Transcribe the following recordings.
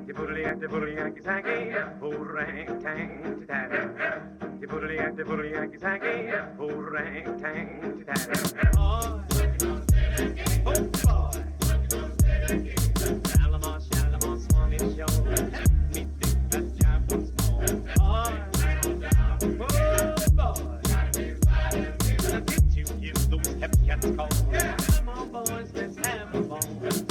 You boodly at the boodly Yankee Sankey, rang tang tatty. You boodly at the boodly Yankee Sankey, rang tang tatty. Oh boy, Shalimar, Shalimar, Swami Show. Me think that job was more. Oh boy, did you hear those hep cats call? Come on, boys, let's have a ball.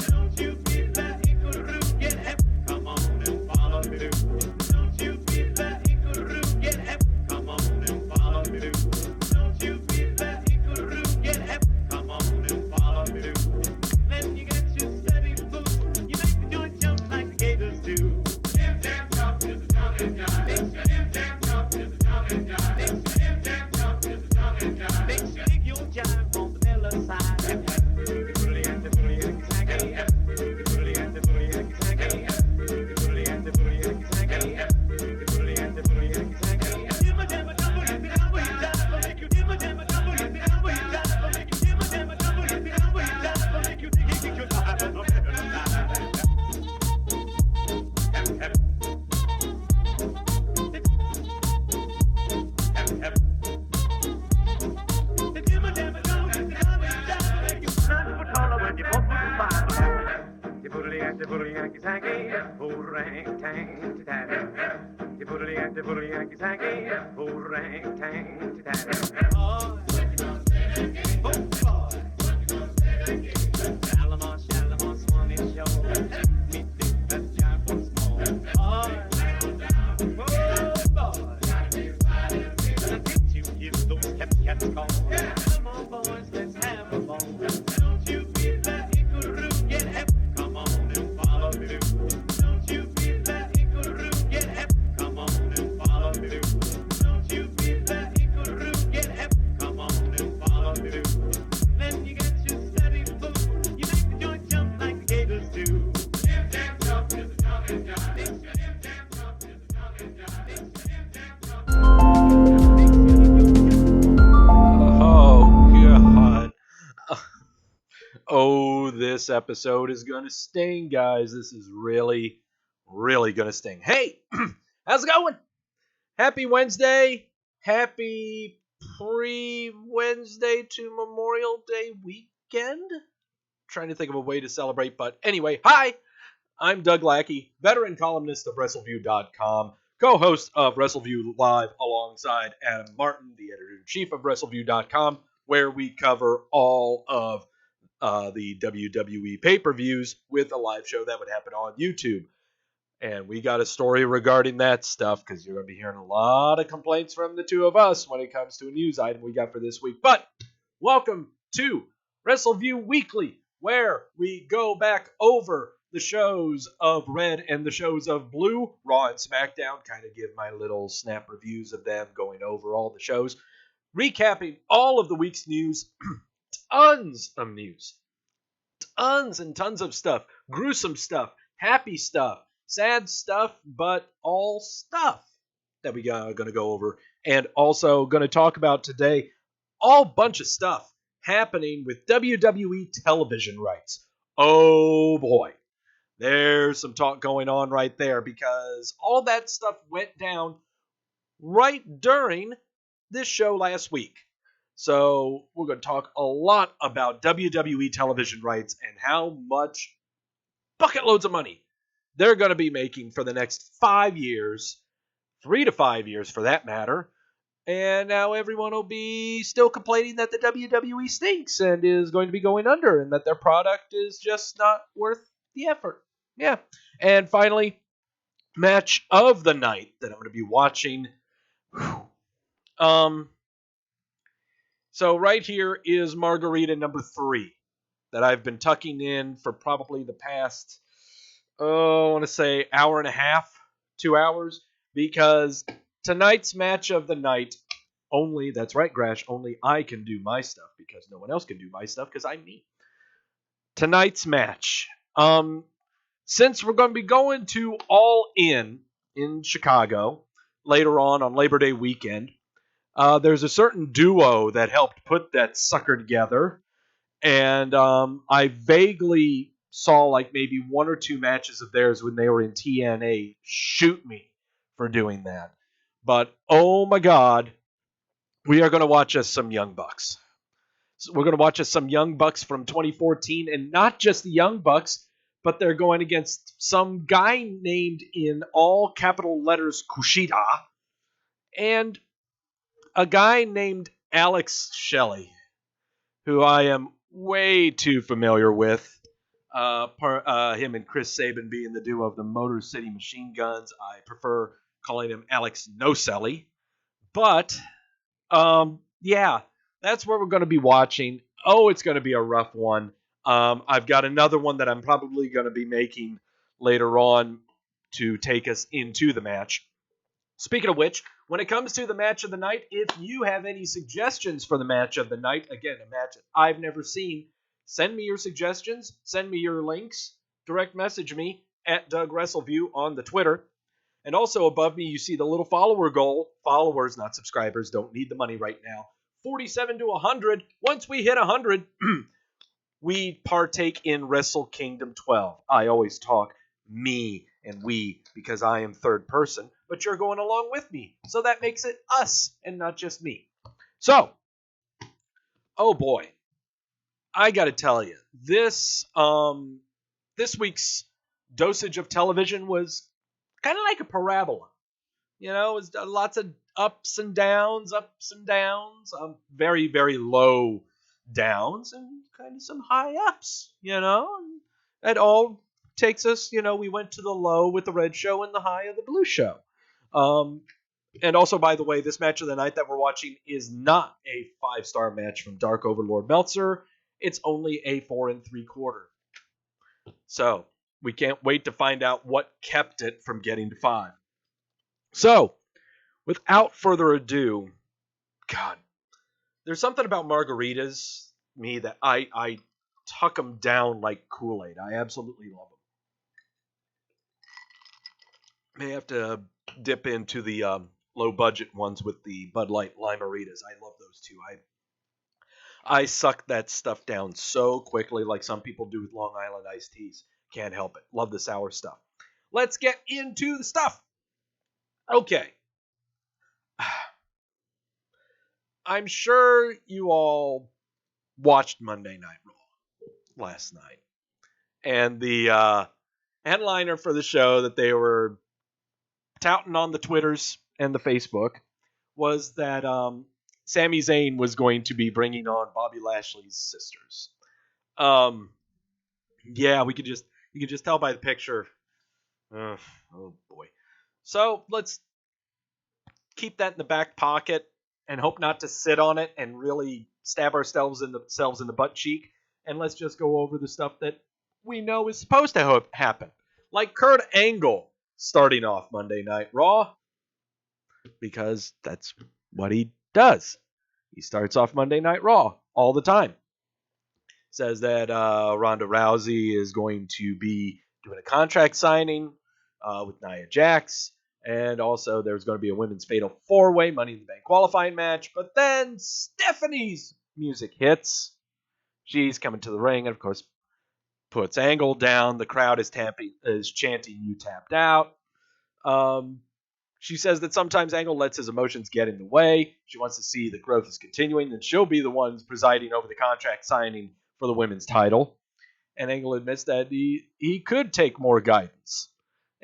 Don't you feel that equal get hep? Come on and follow me, do. Don't you feel that equal get hep? Come on and follow me, do. Don't you feel that equal get hep? Come on and follow me, do. Then you get your steady food. You make the joint jump like the gators do. Dim damn jump is the jumping guy. Makes your dim damn jump is the jumping guy. Makes your dim damn jump is the jumping guy. Makes you dig your jive on the Miller side. Bully and the bully and the Sankey. Bully and the bully and the Sankey. Bully and the bully and the Sankey. Bully and the bully and the Sankey. Dimma damma double, you be down where you die. Make you dimma damma double, you be down where you die. Make you dimma damma double, you be down where you die. Make you dig it, get your vibe on the Miller side. The bully Yankee Sankey, rang tang tatty. The bully and the bully Yankee Sankey, rang tang tatty. Oh boy, Shalimar, Shalimar, Swami Show. Me think that job was more. Oh boy, did you hear those hep cats call? Come on, boys, let's have a ball. Don't you feel that equal get hep? Come on and follow me, do. Don't you feel that equal get hep? Come on and follow me, do. Don't you feel that equal get hep? Come on and follow me, do. Then you get your steady food. You make the joint jump like the gators do. Dim damn jump is the jumping guy. Makes your dim damn jump is the jumping guy. Makes your dim damn jump is the jumping guy. Oh, God. Oh, this episode is going to sting, guys. This is really, really going to sting. Hey, how's it going? Happy Wednesday. Happy pre-Wednesday to Memorial Day weekend. Trying to think of a way to celebrate, but anyway, hi. I'm Doug Lackey, veteran columnist of Wrestleview.com, co-host of Wrestleview Live alongside Adam Martin, the editor-in-chief of Wrestleview.com, where we cover all of the WWE pay-per-views with a live show that would happen on YouTube. And we got a story regarding that stuff because you're going to be hearing a lot of complaints from the two of us when it comes to a news item we got for this week. But welcome to Wrestleview Weekly, where we go back over the shows of Red and the shows of Blue, Raw and Smackdown, kind of give my little snap reviews of them, going over all the shows, recapping all of the week's news. Tons of news. Tons and tons of stuff. Gruesome stuff. Happy stuff. Sad stuff, but all stuff that we are going to go over. And also going to talk about today all bunch of stuff happening with WWE television rights. Oh boy. There's some talk going on right there because all that stuff went down right during this show last week. So we're going to talk a lot about WWE television rights and how much bucket loads of money they're going to be making for the next 5 years, 3 to 5 years for that matter. And now everyone will be still complaining that the WWE stinks and is going to be going under and that their product is just not worth the effort. Yeah. And finally, match of the night that I'm going to be watching. So right here is Margarita number 3 that I've been tucking in for probably the past, I want to say hour and a half, 2 hours, because tonight's match of the night, only, that's right, Grash, only I can do my stuff because no one else can do my stuff because I'm me. Tonight's match. Since we're going to be going to All In Chicago later on Labor Day weekend, there's a certain duo that helped put that sucker together, and I vaguely saw like maybe one or two matches of theirs when they were in TNA. Shoot me for doing that. But oh my God, we are going to watch us some Young Bucks. So we're going to watch us some Young Bucks from 2014, and not just the Young Bucks, but they're going against some guy named in all capital letters Kushida and a guy named Alex Shelley, who I am way too familiar with. Him and Chris Sabin being the duo of the Motor City Machine Guns. I prefer calling him Alex Nocelli. But, yeah, that's what we're going to be watching. Oh, it's going to be a rough one. I've got another one that I'm probably going to be making later on to take us into the match. Speaking of which, when it comes to the match of the night, if you have any suggestions for the match of the night, again, a match that I've never seen, send me your suggestions, send me your links, direct message me at Doug Wrestleview on the Twitter. And also above me, you see the little follower goal. Followers, not subscribers, don't need the money right now. 47 to 100. Once we hit 100, we partake in Wrestle Kingdom 12. I always talk me and we because I am third person, but you're going along with me. So that makes it us and not just me. So, oh boy, I got to tell you, this week's dosage of television was kind of like a parabola. You know, it was lots of ups and downs, very, very low downs, and kind of some high ups, you know. And it all takes us, you know, we went to the low with the red show and the high of the blue show. And also, by the way, this match of the night that we're watching is not a 5-star match from Dark Overlord Meltzer. It's only a 4 3/4. So we can't wait to find out what kept it from getting to 5. So, without further ado, God, there's something about margaritas, me, that I tuck them down like Kool-Aid. I absolutely love them. May have to dip into the low-budget ones with the Bud Light Limeritas. I love those too. I suck that stuff down so quickly, like some people do with Long Island iced teas. Can't help it. Love the sour stuff. Let's get into the stuff. Okay. I'm sure you all watched Monday Night Raw last night. And the headliner for the show that they were touting on the Twitters and the Facebook was that Sami Zayn was going to be bringing on Bobby Lashley's sisters. Yeah, you could just tell by the picture. Oh boy. So let's keep that in the back pocket and hope not to sit on it and really stab ourselves in the butt cheek. And let's just go over the stuff that we know is supposed to happen. Like Kurt Angle starting off Monday Night Raw, because that's what he does. He starts off Monday Night Raw all the time. Says that Ronda Rousey is going to be doing a contract signing with Nia Jax. And also there's going to be a women's fatal 4-way Money in the Bank qualifying match. But then Stephanie's music hits. She's coming to the ring and, of course, puts Angle down. The crowd is chanting, "You tapped out." She says that sometimes Angle lets his emotions get in the way. She wants to see the growth is continuing, and she'll be the one presiding over the contract signing for the women's title. And Angle admits that he could take more guidance.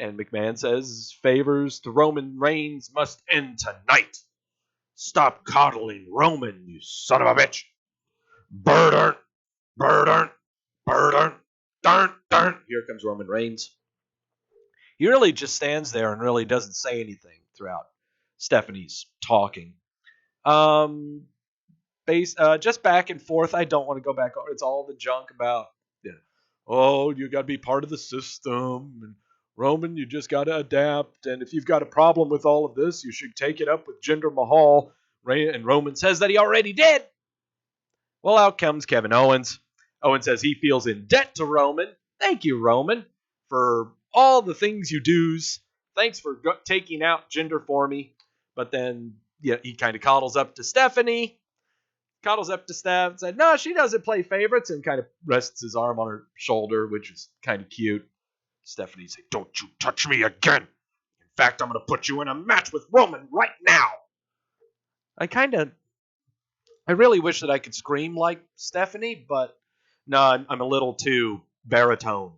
And McMahon says favors to Roman Reigns must end tonight. Stop coddling Roman, you son of a bitch. Burn. Here comes Roman Reigns. He really just stands there and really doesn't say anything throughout Stephanie's talking. Just back and forth. I don't want to go back over. It's all the junk about, you got to be part of the system. And Roman, you just got to adapt. And if you've got a problem with all of this, you should take it up with Jinder Mahal. And Roman says that he already did. Well, out comes Kevin Owens. Owens says he feels in debt to Roman. Thank you, Roman, for all the things you do's. Thanks for taking out Jinder for me. But then he kind of coddles up to Stephanie. cuddles up to Steph and said, no, she doesn't play favorites, and kind of rests his arm on her shoulder, which is kind of cute. Stephanie said, don't you touch me again. In fact, I'm going to put you in a match with Roman right now. I really wish that I could scream like Stephanie, but no, I'm a little too baritone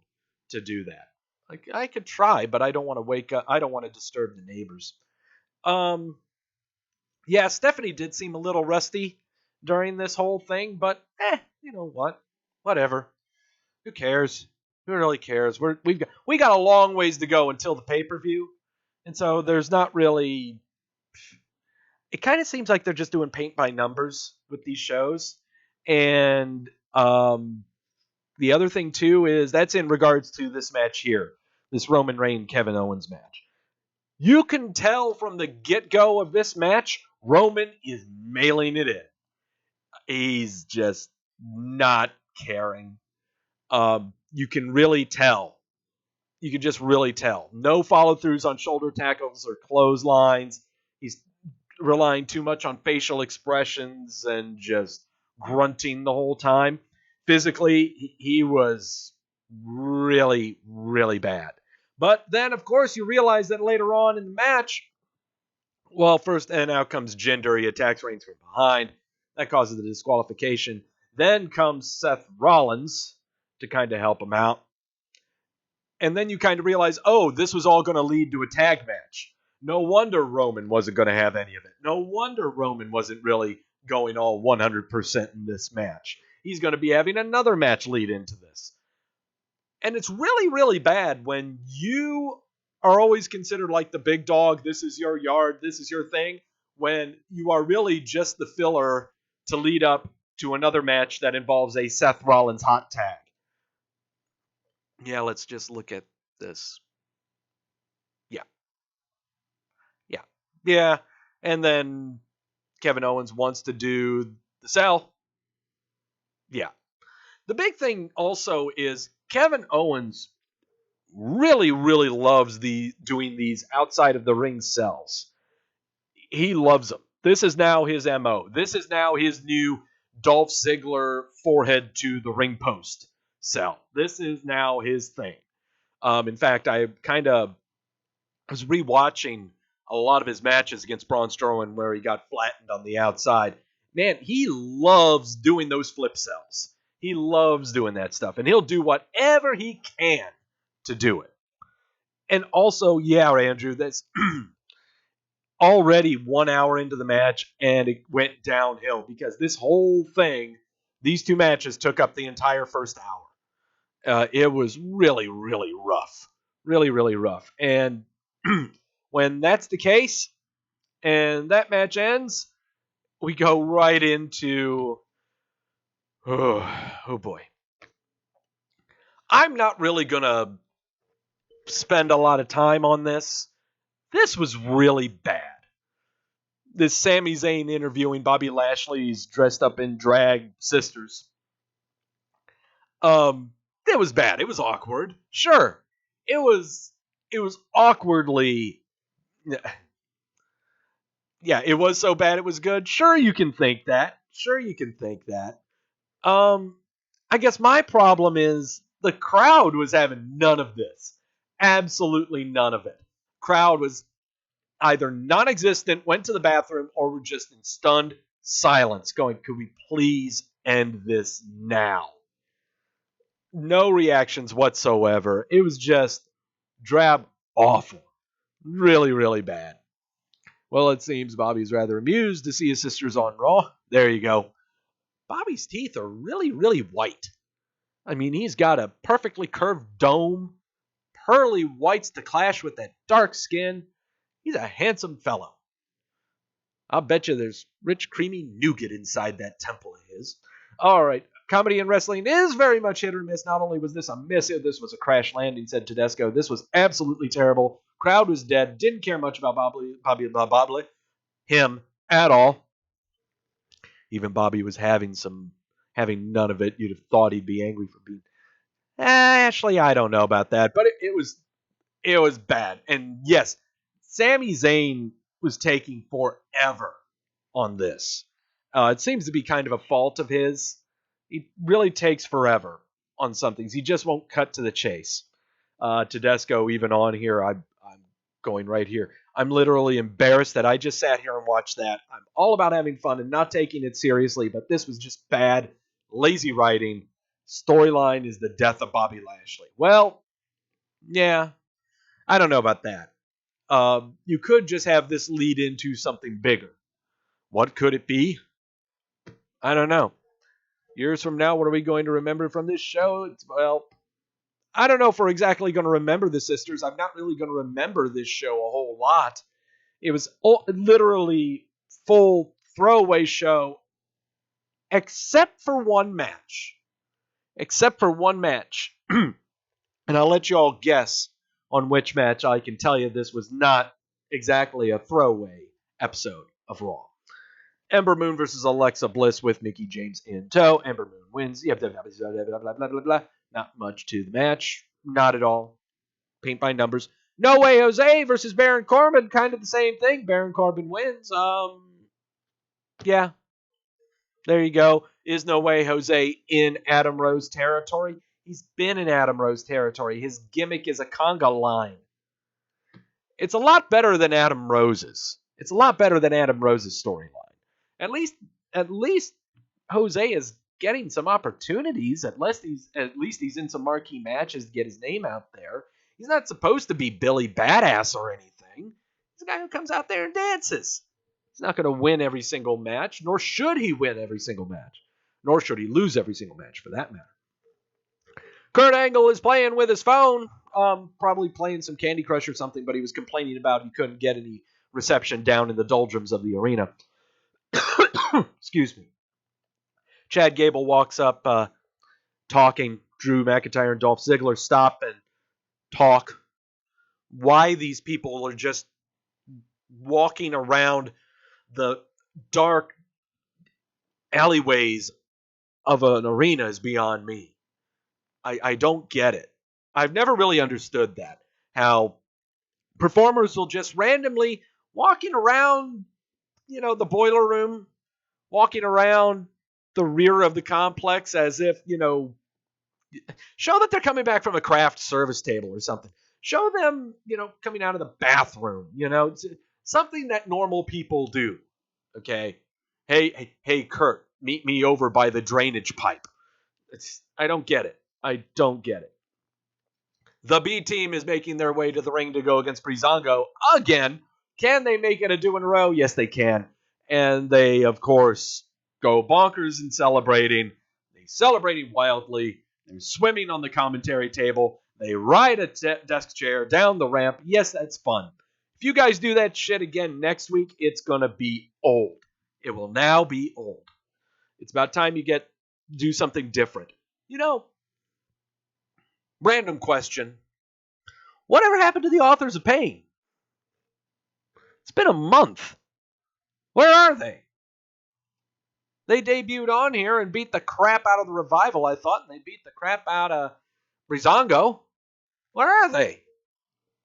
to do that. Like, I could try, but I don't want to wake up. I don't want to disturb the neighbors. Yeah, Stephanie did seem a little rusty during this whole thing, but you know what? Whatever. Who cares? Who really cares? We got a long ways to go until the pay-per-view, and so there's not really. It kind of seems like they're just doing paint by numbers with these shows, and the other thing too is that's in regards to this match here, this Roman Reigns Kevin Owens match. You can tell from the get-go of this match, Roman is mailing it in. He's just not caring. You can really tell. You can just really tell. No follow-throughs on shoulder tackles or clotheslines. He's relying too much on facial expressions and just grunting the whole time. Physically, he was really, really bad. But then, of course, you realize that later on in the match, well, first, and out comes Jinder. He attacks Reigns from behind. That causes the disqualification. Then comes Seth Rollins to kind of help him out. And then you kind of realize, oh, this was all going to lead to a tag match. No wonder Roman wasn't going to have any of it. No wonder Roman wasn't really going all 100% in this match. He's going to be having another match lead into this. And it's really, really bad when you are always considered like the big dog. This is your yard. This is your thing. When you are really just the filler to lead up to another match that involves a Seth Rollins hot tag. Yeah, let's just look at this. Yeah. And then Kevin Owens wants to do the sell. Yeah. The big thing also is Kevin Owens really, really loves doing these outside of the ring sells. He loves them. This is now his MO. This is now his new Dolph Ziggler forehead to the ring post sell. This is now his thing. In fact, I was rewatching a lot of his matches against Braun Strowman where he got flattened on the outside. Man, he loves doing those flip sells. He loves doing that stuff, and he'll do whatever he can to do it. And also, yeah, Andrew, that's already 1 hour into the match, and it went downhill because this whole thing, these two matches took up the entire first hour. It was really, really rough. Really, really rough. And when that's the case, and that match ends, we go right into... Oh boy. I'm not really going to spend a lot of time on this. This was really bad. This Sami Zayn interviewing Bobby Lashley's dressed up in drag sisters. It was bad. It was awkward. Sure. It was awkwardly... Yeah, it was so bad it was good. Sure, you can think that. I guess my problem is the crowd was having none of this. Absolutely none of it. Crowd was either non-existent, went to the bathroom, or were just in stunned silence going, could we please end this now? No reactions whatsoever. It was just drab awful. Really, really bad. Well, it seems Bobby's rather amused to see his sisters on Raw. There you go. Bobby's teeth are really, really white. I mean, he's got a perfectly curved dome, pearly whites to clash with that dark skin. He's a handsome fellow. I'll bet you there's rich, creamy nougat inside that temple of his. All right. Comedy in wrestling is very much hit or miss. Not only was this a miss, this was a crash landing, said Tedesco. This was absolutely terrible. Crowd was dead. Didn't care much about Bobby, him at all. Even Bobby was having none of it. You'd have thought he'd be angry for being. Actually, I don't know about that, but it was bad. And yes, Sami Zayn was taking forever on this. It seems to be kind of a fault of his. He really takes forever on some things. He just won't cut to the chase. Tedesco, even on here, I'm going right here. I'm literally embarrassed that I just sat here and watched that. I'm all about having fun and not taking it seriously, but this was just bad, lazy writing. Storyline is the death of Bobby Lashley. Well, yeah, I don't know about that. You could just have this lead into something bigger. What could it be? I don't know. Years from now, what are we going to remember from this show? Well, I don't know if we're exactly going to remember the sisters. I'm not really going to remember this show a whole lot. It was literally full throwaway show, except for one match. Except for one match. And I'll let you all guess on which match. I can tell you this was not exactly a throwaway episode of Raw. Ember Moon versus Alexa Bliss with Mickie James in tow. Ember Moon wins. Blah, blah, blah, blah, blah. Not much to the match. Not at all. Paint by numbers. No Way Jose versus Baron Corbin. Kind of the same thing. Baron Corbin wins. Yeah. There you go. Is No Way Jose in Adam Rose territory? He's been in Adam Rose territory. His gimmick is a conga line. It's a lot better than Adam Rose's. It's a lot better than Adam Rose's storyline. At least Jose is getting some opportunities. At least he's in some marquee matches to get his name out there. He's not supposed to be Billy Badass or anything. He's a guy who comes out there and dances. He's not going to win every single match, nor should he win every single match. Nor should he lose every single match, for that matter. Kurt Angle is playing with his phone. Probably playing some Candy Crush or something, but he was complaining about he couldn't get any reception down in the doldrums of the arena. Excuse me. Chad Gable walks up talking. Drew McIntyre and Dolph Ziggler stop and talk. Why these people are just walking around the dark alleyways of an arena is beyond me. I don't get it. I've never really understood that. How performers will just randomly walking around, the boiler room, walking around the rear of the complex as if, show that they're coming back from a craft service table or something. Show them, coming out of the bathroom, it's something that normal people do. Okay. Hey, Kurt, meet me over by the drainage pipe. I don't get it. I don't get it. The B team is making their way to the ring to go against Breezango again. Can they make it a 2 in a row? Yes, they can. And they, of course, go bonkers in celebrating. They celebrating wildly. They're swimming on the commentary table. They ride a desk chair down the ramp. Yes, that's fun. If you guys do that shit again next week, it's going to be old. It will now be old. It's about time you do something different. Random question. Whatever happened to the authors of pain? It's been a month. Where are they? They debuted on here and beat the crap out of the Revival, I thought, and they beat the crap out of Breezango. Where are they?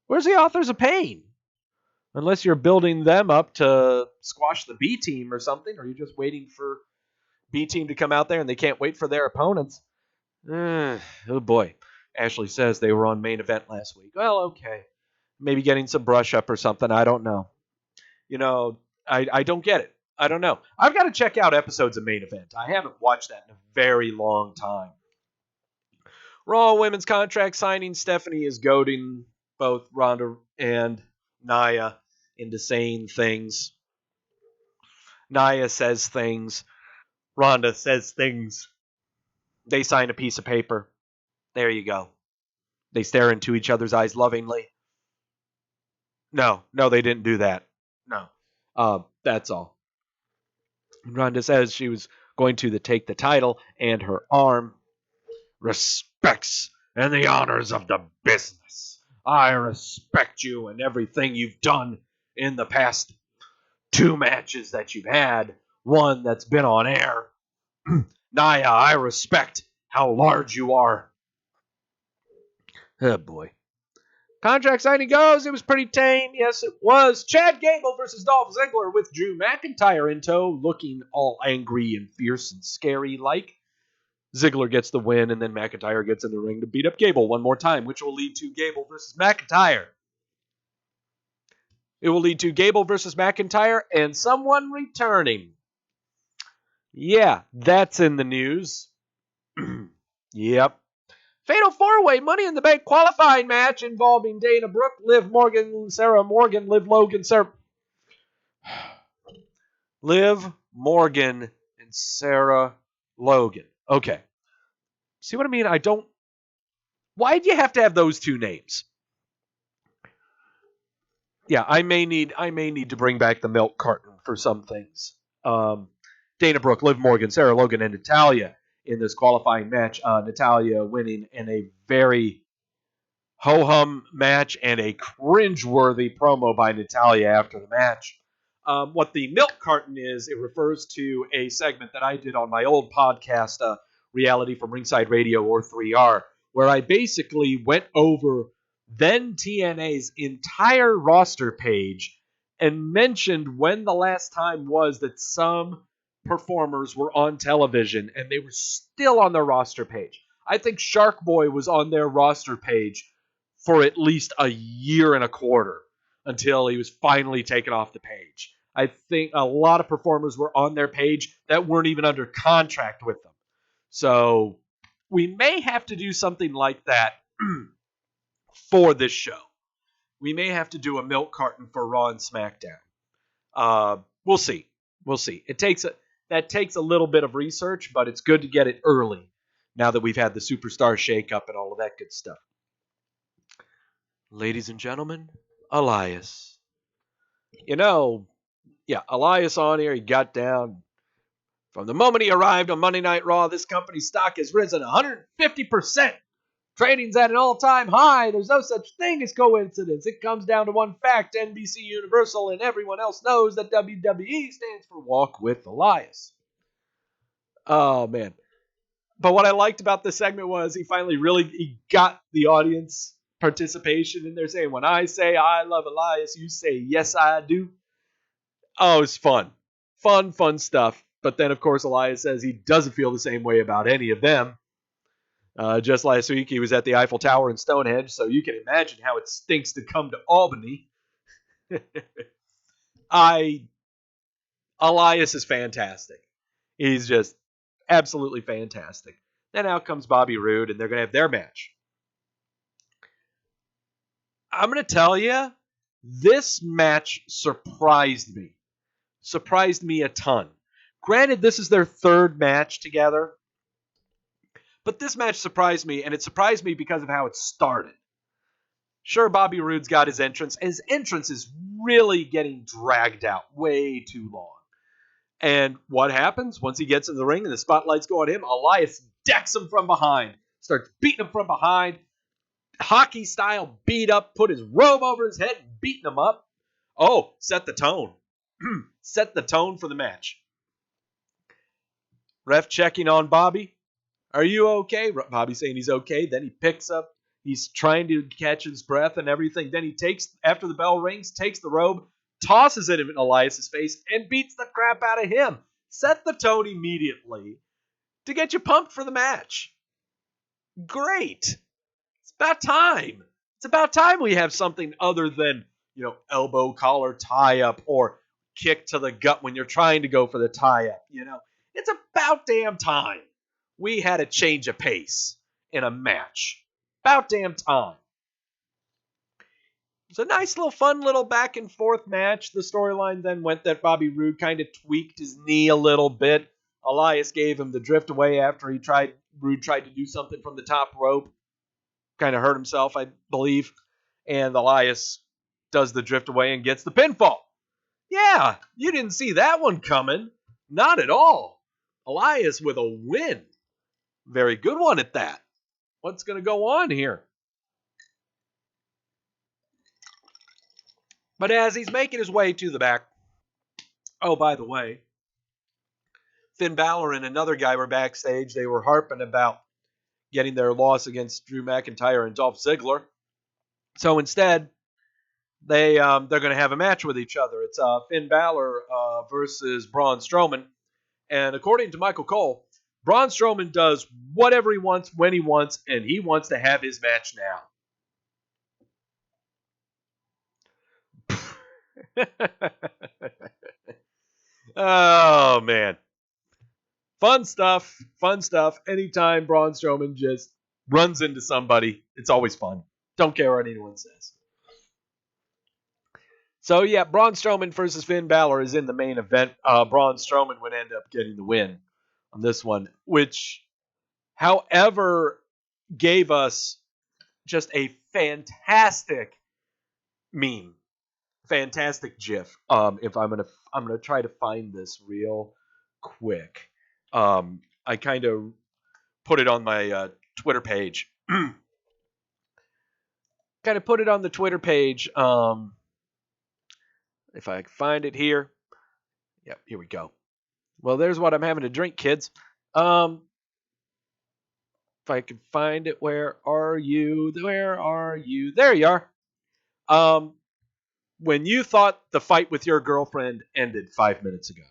Where's the authors of pain? Unless you're building them up to squash the B team or something, or you're just waiting for B team to come out there and they can't wait for their opponents. Oh boy. Ashley says they were on main event last week. Well, okay. Maybe getting some brush up or something. I don't know. I don't get it. I don't know. I've got to check out episodes of main event. I haven't watched that in a very long time. Raw women's contract signing. Stephanie is goading both Ronda and Nia into saying things. Nia says things. Ronda says things. They sign a piece of paper. There you go. They stare into each other's eyes lovingly. No, they didn't do that. No. That's all. Ronda says she was going to take the title and her arm. Respects and the honors of the business. I respect you and everything you've done in the past 2 matches that you've had. One that's been on air. Nia, I respect how large you are. Oh boy. Contract signing goes. It was pretty tame. Yes, it was. Chad Gable versus Dolph Ziggler with Drew McIntyre in tow, looking all angry and fierce and scary like. Ziggler gets the win, and then McIntyre gets in the ring to beat up Gable one more time, which will lead to Gable versus McIntyre. It will lead to Gable versus McIntyre and someone returning. Yeah, that's in the news. Yep. Fatal 4-Way Money in the Bank qualifying match involving Dana Brooke, Liv Morgan, Sarah Morgan, Liv Logan, Liv Morgan, and Sarah Logan. Okay. See what I mean? Why do you have to have those two names? Yeah, I may need to bring back the milk carton for some things. Dana Brooke, Liv Morgan, Sarah Logan, and Natalya in this qualifying match. Natalya winning in a very ho-hum match and a cringe-worthy promo by Natalya after the match. What the milk carton is, it refers to a segment that I did on my old podcast, Reality from Ringside Radio or 3R, where I basically went over then TNA's entire roster page and mentioned when the last time was that some performers were on television and they were still on their roster page. I think Shark Boy was on their roster page for at least a year and a quarter until he was finally taken off the page. I think a lot of performers were on their page that weren't even under contract with them. So we may have to do something like that for this show. We may have to do a milk carton for Raw and SmackDown. We'll see. We'll see. That takes a little bit of research, but it's good to get it early now that we've had the superstar shakeup and all of that good stuff. Ladies and gentlemen, Elias. Elias on here, he got down. From the moment he arrived on Monday Night Raw, this company's stock has risen 150%. Trading's at an all-time high. There's no such thing as coincidence. It comes down to one fact. NBC Universal and everyone else knows that WWE stands for Walk with Elias. Oh, man. But what I liked about this segment was he got the audience participation in there saying, when I say I love Elias, you say, yes, I do. Oh, it's fun. Fun stuff. But then, of course, Elias says he doesn't feel the same way about any of them. Just last week, he was at the Eiffel Tower in Stonehenge, so you can imagine how it stinks to come to Albany. Elias is fantastic. He's just absolutely fantastic. Then out comes Bobby Roode, and they're going to have their match. I'm going to tell you, this match surprised me. Surprised me a ton. Granted, this is their third match together. But this match surprised me, and it surprised me because of how it started. Sure, Bobby Roode's got his entrance, and his entrance is really getting dragged out way too long. And what happens? Once he gets in the ring and the spotlight's go on him, Elias decks him from behind, starts beating him from behind, hockey style beat up, put his robe over his head, beating him up. Oh, set the tone. Set the tone for the match. Ref checking on Bobby. Are you okay? Bobby saying he's okay. Then he picks up. He's trying to catch his breath and everything. Then he takes, after the bell rings, takes the robe, tosses it in Elias' face, and beats the crap out of him. Set the tone immediately to get you pumped for the match. Great. It's about time. It's about time we have something other than, elbow collar tie-up or kick to the gut when you're trying to go for the tie-up. It's about damn time we had a change of pace in a match. About damn time. It's a nice little fun little back and forth match. The storyline then went that Bobby Roode kind of tweaked his knee a little bit. Elias gave him the drift away after Roode tried to do something from the top rope. Kind of hurt himself, I believe. And Elias does the drift away and gets the pinfall. Yeah, you didn't see that one coming. Not at all. Elias with a win. Very good one at that. What's going to go on here? But as he's making his way to the back, oh, by the way, Finn Balor and another guy were backstage. They were harping about getting their loss against Drew McIntyre and Dolph Ziggler. So instead, they're going to have a match with each other. It's Finn Balor versus Braun Strowman. And according to Michael Cole, Braun Strowman does whatever he wants when he wants, and he wants to have his match now. Oh, man. Fun stuff. Fun stuff. Anytime Braun Strowman just runs into somebody, it's always fun. Don't care what anyone says. So, yeah, Braun Strowman versus Finn Balor is in the main event. Braun Strowman would end up getting the win on this one, which, however, gave us just a fantastic meme, fantastic GIF. If I'm gonna try to find this real quick. I kind of put it on my Twitter page. Kind of put it on the Twitter page. If I find it here. Yep, here we go. Well, there's what I'm having to drink, kids. If I can find it, where are you? Where are you? There you are. When you thought the fight with your girlfriend ended 5 minutes ago.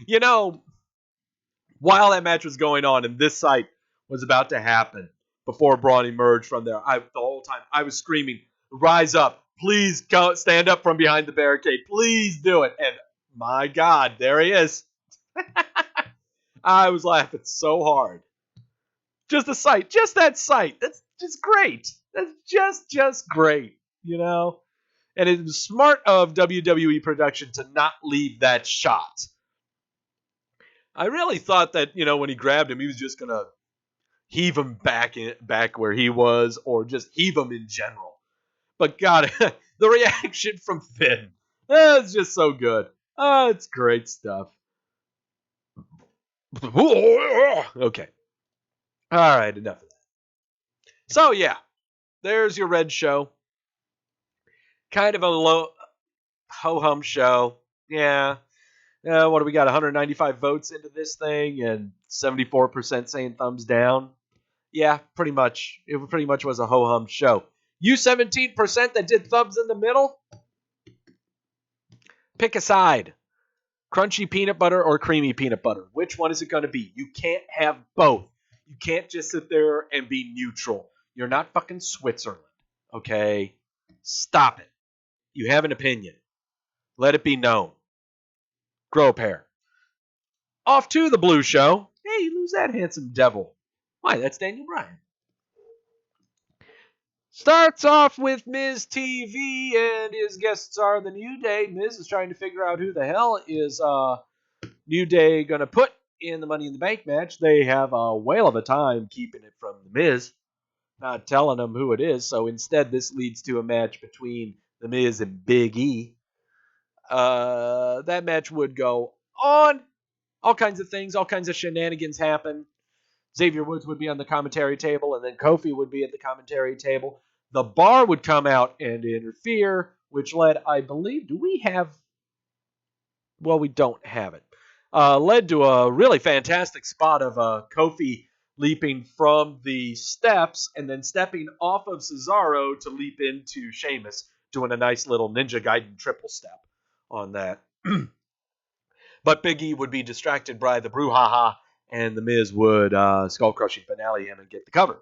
You know, while that match was going on and this sight was about to happen before Braun emerged from there, the whole time I was screaming, "Rise up. Please go, stand up from behind the barricade. Please do it." And my God, there he is. I was laughing so hard. Just the sight, just that sight. That's just great. That's just great, you know? And it was smart of WWE production to not leave that shot. I really thought that, when he grabbed him, he was just going to heave him back where he was, or just heave him in general. But God, the reaction from Finn, it's just so good. Oh, it's great stuff. Okay. All right, enough of that. So, yeah, there's your Red show. Kind of a low ho-hum show. Yeah. What do we got? 195 votes into this thing and 74% saying thumbs down. Yeah, pretty much. It pretty much was a ho-hum show. You 17% that did thumbs in the middle? Pick a side. Crunchy peanut butter or creamy peanut butter. Which one is it going to be? You can't have both. You can't just sit there and be neutral. You're not fucking Switzerland. Okay? Stop it. You have an opinion. Let it be known. Grow a pair. Off to the Blue Show. Hey, who's that handsome devil? Why, that's Daniel Bryan. Starts off with Miz TV, and his guests are the New Day. Miz is trying to figure out who the hell is New Day going to put in the Money in the Bank match. They have a whale of a time keeping it from the Miz, not telling them who it is. So instead, this leads to a match between the Miz and Big E. That match would go on. All kinds of things, all kinds of shenanigans happen. Xavier Woods would be on the commentary table, and then Kofi would be at the commentary table. The Bar would come out and interfere, which led, I believe, do we have... Well, we don't have it. Led to a really fantastic spot of Kofi leaping from the steps and then stepping off of Cesaro to leap into Sheamus, doing a nice little Ninja Gaiden triple step on that. But Big E would be distracted by the brouhaha, and the Miz would skull-crushing finale him and get the cover.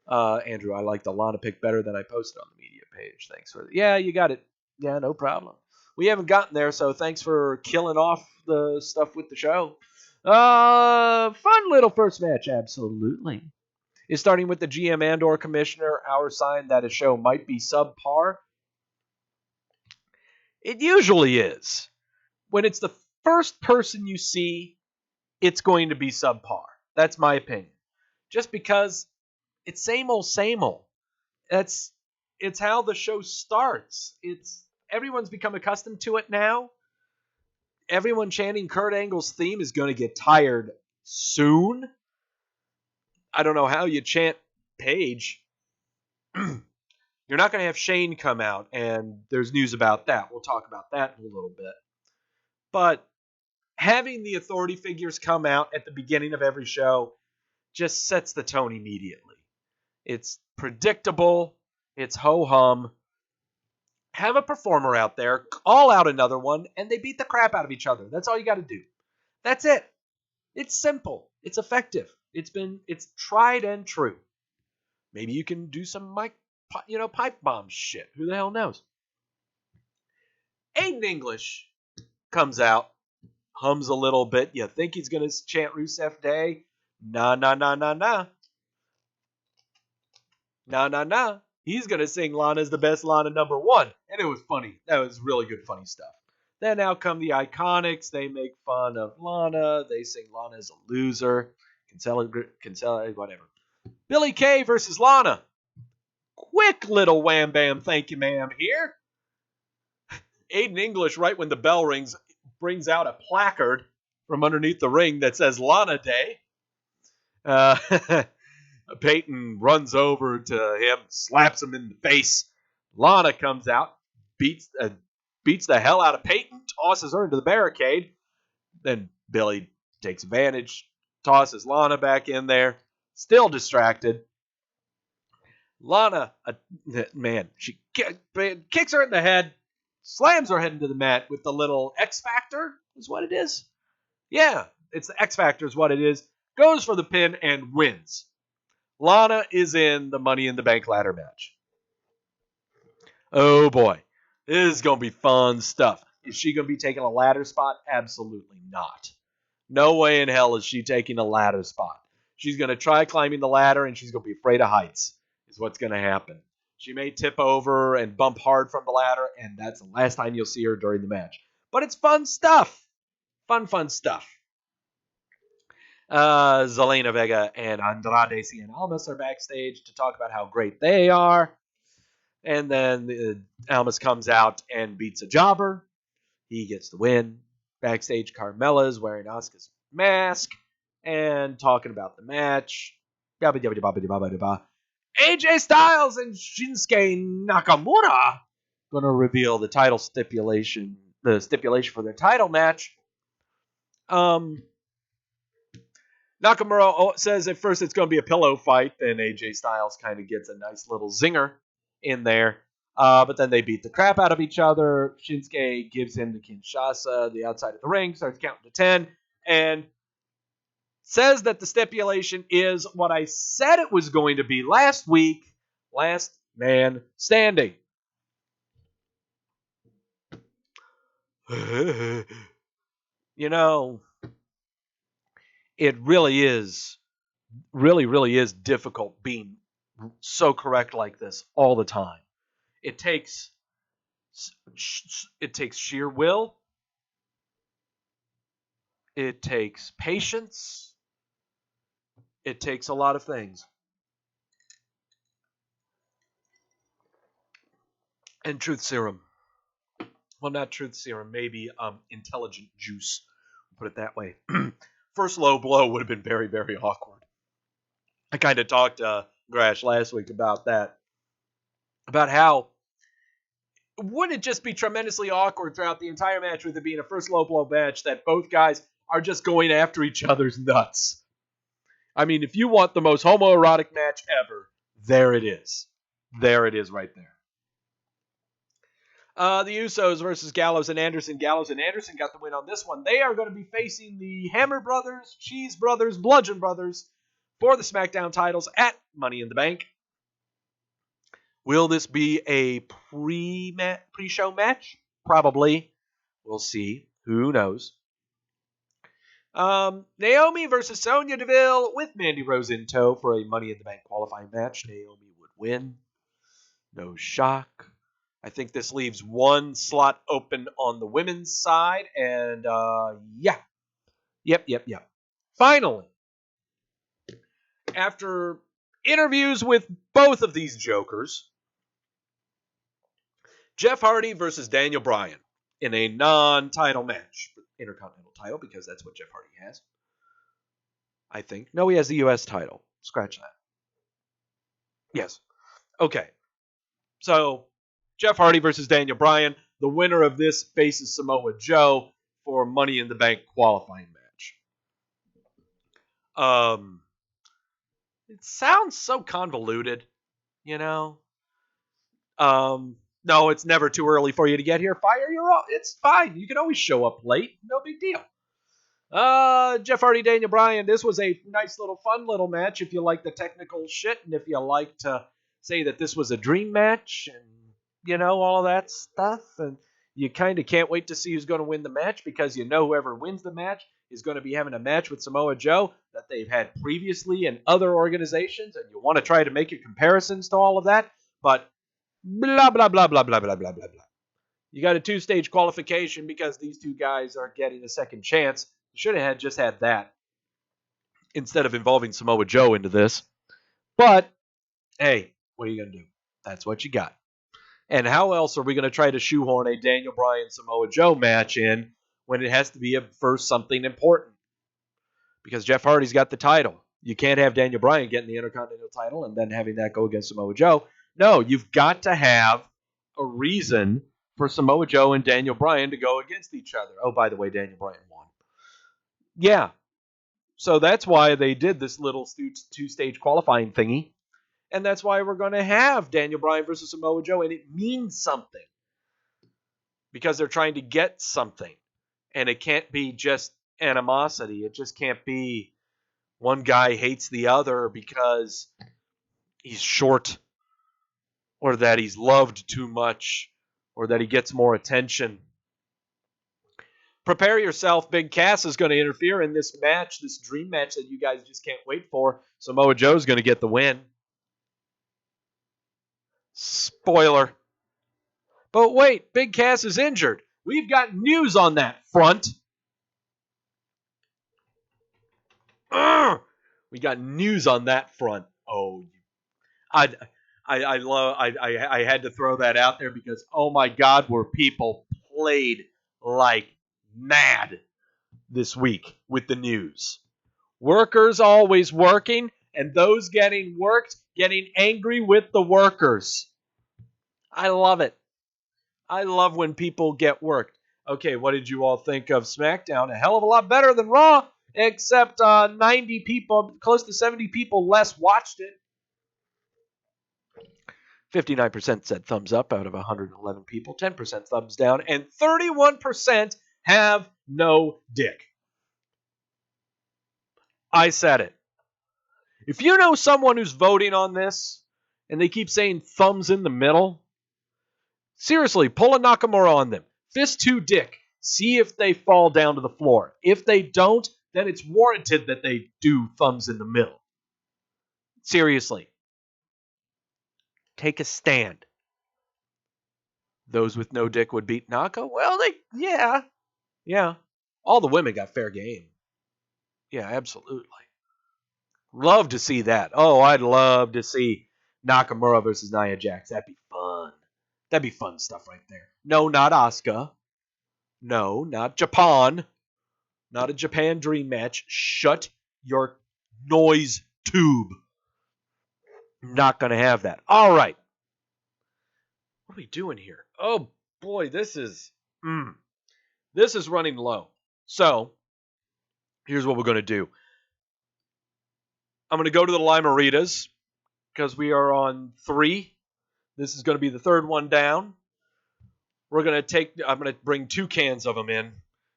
Andrew, I like the Lana pick better than I posted on the media page. Thanks for that. Yeah, you got it. Yeah, no problem. We haven't gotten there, so thanks for killing off the stuff with the show. Fun little first match, absolutely. Is starting with the GM and/or commissioner, our sign that a show might be subpar. It usually is. When it's the first person you see, it's going to be subpar. That's my opinion. Just because it's same old, same old. It's how the show starts. Everyone's become accustomed to it now. Everyone chanting Kurt Angle's theme is going to get tired soon. I don't know how you chant Paige. You're not going to have Shane come out, and there's news about that. We'll talk about that in a little bit. But having the authority figures come out at the beginning of every show just sets the tone immediately. It's predictable. It's ho-hum. Have a performer out there, call out another one, and they beat the crap out of each other. That's all you got to do. That's it. It's simple. It's effective. It's tried and true. Maybe you can do some pipe bomb shit. Who the hell knows? Aiden English comes out, hums a little bit. You think he's going to chant Rusev Day? Nah, nah, nah, nah, nah. Nah, nah, nah. He's going to sing Lana's the best Lana number one. And it was funny. That was really good, funny stuff. Then out come the Iconics. They make fun of Lana. They sing Lana's a loser. Whatever. Billy Kay versus Lana. Quick little wham bam, thank you ma'am here. Aiden English, right when the bell rings, brings out a placard from underneath the ring that says Lana Day. Peyton runs over to him, slaps him in the face. Lana comes out, beats the hell out of Peyton, tosses her into the barricade. Then Billy takes advantage, tosses Lana back in there, still distracted. Lana, she kicks her in the head, slams her head into the mat with the little X Factor, is what it is. Yeah, it's the X Factor is what it is. Goes for the pin and wins. Lana is in the Money in the Bank ladder match. Oh boy, this is going to be fun stuff. Is she going to be taking a ladder spot? Absolutely not. No way in hell is she taking a ladder spot. She's going to try climbing the ladder and she's going to be afraid of heights, is what's going to happen. She may tip over and bump hard from the ladder, and that's the last time you'll see her during the match. But it's fun stuff. Fun stuff. Zelina Vega and Andrade Cien Almas are backstage to talk about how great they are. And then Almas comes out and beats a jobber. He gets the win. Backstage, Carmella's wearing Asuka's mask and talking about the match. AJ Styles and Shinsuke Nakamura going to reveal the title stipulation, for their title match. Nakamura says at first it's going to be a pillow fight. Then AJ Styles kind of gets a nice little zinger in there. But then they beat the crap out of each other. Shinsuke gives him the Kinshasa, the outside of the ring, starts counting to 10, and says that the stipulation is what I said it was going to be last week, last man standing. You know, it really is difficult being so correct like this all the time. It takes sheer will. It takes patience. It takes a lot of things. And truth serum. Well, not truth serum, maybe intelligent juice. Put it that way. First low blow would have been very, very awkward. I kind of talked to Grash last week about that. About how wouldn't it just be tremendously awkward throughout the entire match with it being a first low blow match that both guys are just going after each other's nuts? I mean, if you want the most homoerotic match ever, there it is. There it is right there. The Usos versus Gallows and Anderson. Gallows and Anderson got the win on this one. They are going to be facing the Hammer Brothers, Cheese Brothers, Bludgeon Brothers for the SmackDown titles at Money in the Bank. Will this be a pre-show match? Probably. We'll see. Who knows? Naomi versus Sonya Deville with Mandy Rose in tow for a Money in the Bank qualifying match. Naomi would win. No shock. I think this leaves one slot open on the women's side. And, yeah. Yep. Finally, after interviews with both of these jokers, Jeff Hardy versus Daniel Bryan in a non-title match. Intercontinental title, because that's what Jeff Hardy has. I think. No, he has the U.S. title. Scratch that. Yes. Okay. So, Jeff Hardy versus Daniel Bryan. The winner of this faces Samoa Joe for Money in the Bank qualifying match. It sounds so convoluted, you know. No, it's never too early for you to get here. Fire your own. It's fine. You can always show up late. No big deal. Jeff Hardy, Daniel Bryan. This was a nice little fun little match if you like the technical shit and if you like to say that this was a dream match and, you know, all of that stuff. And you kind of can't wait to see who's going to win the match because you know whoever wins the match is going to be having a match with Samoa Joe that they've had previously in other organizations. And you want to try to make your comparisons to all of that. But blah, blah, blah, blah, blah, blah, blah, blah, blah. You got a 2-stage qualification because these two guys are getting a second chance. You should have just had that instead of involving Samoa Joe into this. But, hey, what are you going to do? That's what you got. And how else are we going to try to shoehorn a Daniel Bryan Samoa Joe match in when it has to be for something important? Because Jeff Hardy's got the title. You can't have Daniel Bryan getting the Intercontinental title and then having that go against Samoa Joe. No, you've got to have a reason for Samoa Joe and Daniel Bryan to go against each other. Oh, by the way, Daniel Bryan won. Yeah. So that's why they did this little 2-stage qualifying thingy. And that's why we're going to have Daniel Bryan versus Samoa Joe. And it means something. Because they're trying to get something. And it can't be just animosity. It just can't be one guy hates the other because he's short. Or that he's loved too much. Or that he gets more attention. Prepare yourself. Big Cass is going to interfere in this match, this dream match that you guys just can't wait for. Samoa Joe's going to get the win. Spoiler. But wait, Big Cass is injured. We've got news on that front. We got news on that front. Oh, I had to throw that out there because, oh my God, were people played like mad this week with the news. Workers always working, and those getting worked getting angry with the workers. I love it. I love when people get worked. Okay, what did you all think of SmackDown? A hell of a lot better than Raw, except 90 people, close to 70 people less watched it. 59% said thumbs up out of 111 people, 10% thumbs down, and 31% have no dick. I said it. If you know someone who's voting on this, and they keep saying thumbs in the middle, seriously, pull a Nakamura on them. Fist to dick. See if they fall down to the floor. If they don't, then it's warranted that they do thumbs in the middle. Seriously. Take a stand. Those with no dick would beat Naka? Well, yeah. All the women got fair game. Yeah, absolutely. Love to see that. Oh, I'd love to see Nakamura versus Nia Jax. That'd be fun. That'd be fun stuff right there. No, not Asuka. No, not Japan. Not a Japan dream match. Shut your noise tube. Not going to have that. All right. What are we doing here? Oh, boy, this is running low. So, here's what we're going to do. I'm going to go to the Limeritas because we are on 3. This is going to be the third one down. I'm going to bring 2 cans of them in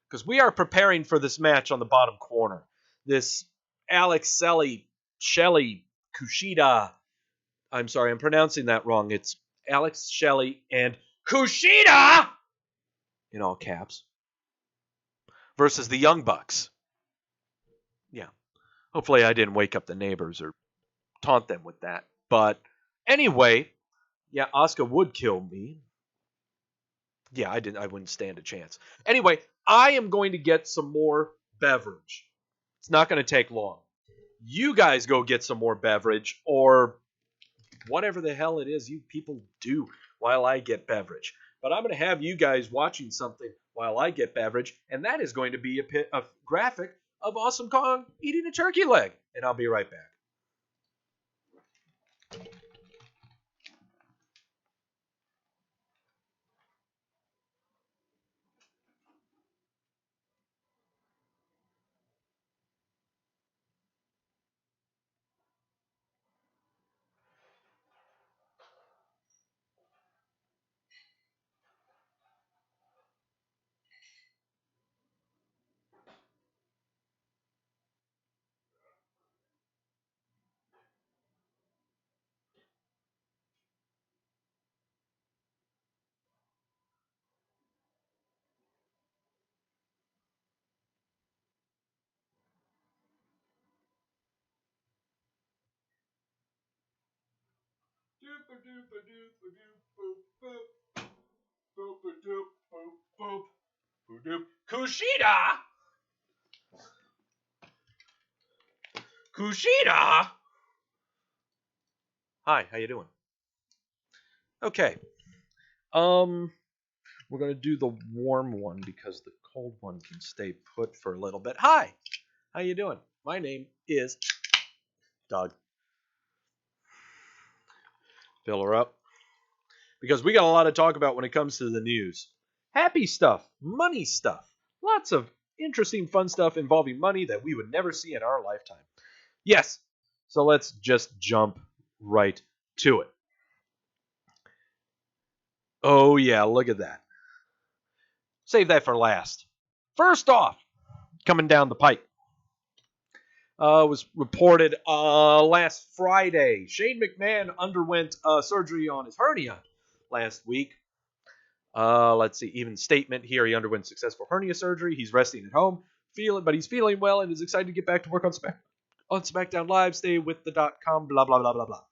because we are preparing for this match on the bottom corner. This Alex Shelley Kushida. I'm sorry, I'm pronouncing that wrong. It's Alex Shelley and Kushida in all caps versus the Young Bucks. Yeah. Hopefully I didn't wake up the neighbors or taunt them with that. But anyway, yeah, Asuka would kill me. Yeah, I wouldn't stand a chance. Anyway, I am going to get some more beverage. It's not going to take long. You guys go get some more beverage or whatever the hell it is you people do while I get beverage. But I'm going to have you guys watching something while I get beverage, and that is going to be a graphic of Awesome Kong eating a turkey leg. And I'll be right back. Kushida! Kushida! Hi, how you doing? Okay. We're gonna do the warm one because the cold one can stay put for a little bit. Hi, how you doing? My name is Doug. Fill her up. Because we got a lot to talk about when it comes to the news. Happy stuff, money stuff, lots of interesting, fun stuff involving money that we would never see in our lifetime. Yes, so let's just jump right to it. Oh yeah, look at that. Save that for last. First off, coming down the pipe. Was reported last Friday. Shane McMahon underwent surgery on his hernia last week. Let's see, even statement here. He underwent successful hernia surgery. He's resting at home, but he's feeling well and is excited to get back to work on SmackDown Live. Stay with the.com, blah, blah, blah, blah, blah.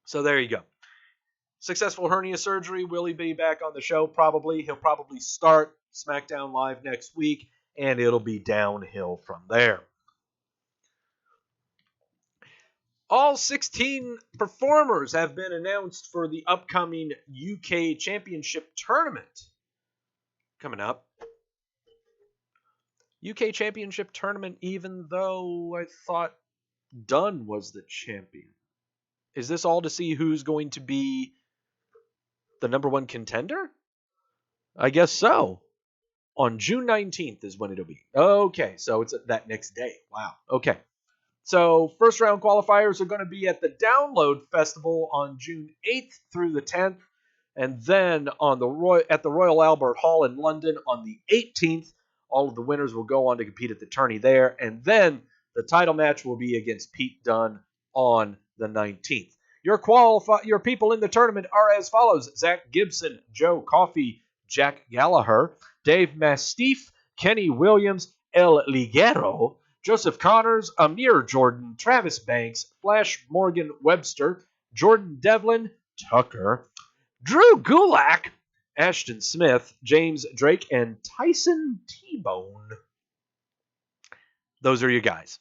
So there you go. Successful hernia surgery. Will he be back on the show? Probably. He'll probably start SmackDown Live next week, and it'll be downhill from there. All 16 performers have been announced for the upcoming UK Championship Tournament. Coming up. UK Championship Tournament, even though I thought Dunn was the champion. Is this all to see who's going to be the number one contender? I guess so. On June 19th is when it'll be. Okay, so it's that next day. Wow. Okay. So first round qualifiers are going to be at the Download Festival on June 8th through the 10th. And then at the Royal Albert Hall in London on the 18th. All of the winners will go on to compete at the tourney there. And then the title match will be against Pete Dunne on the 19th. Your people in the tournament are as follows. Zach Gibson, Joe Coffey, Jack Gallagher, Dave Mastiff, Kenny Williams, El Ligero, Joseph Connors, Amir Jordan, Travis Banks, Flash Morgan Webster, Jordan Devlin, Tucker, Drew Gulak, Ashton Smith, James Drake, and Tyson T-Bone. Those are your guys.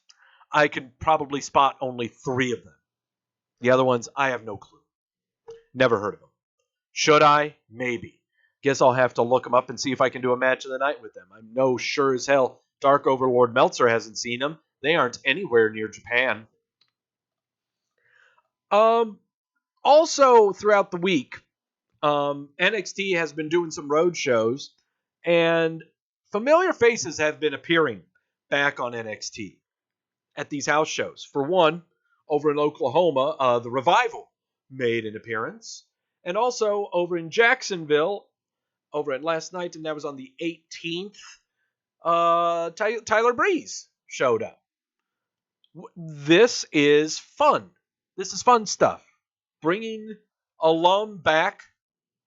I could probably spot only 3 of them. The other ones, I have no clue. Never heard of them. Should I? Maybe. Guess I'll have to look them up and see if I can do a match of the night with them. I'm no sure as hell Dark Overlord Meltzer hasn't seen them. They aren't anywhere near Japan. Also, throughout the week, NXT has been doing some road shows, and familiar faces have been appearing back on NXT at these house shows. For one, over in Oklahoma, the Revival made an appearance, and also over in Jacksonville, over at last night, and that was on the 18th, Tyler Breeze showed up. This is fun. This is fun stuff. Bringing alum back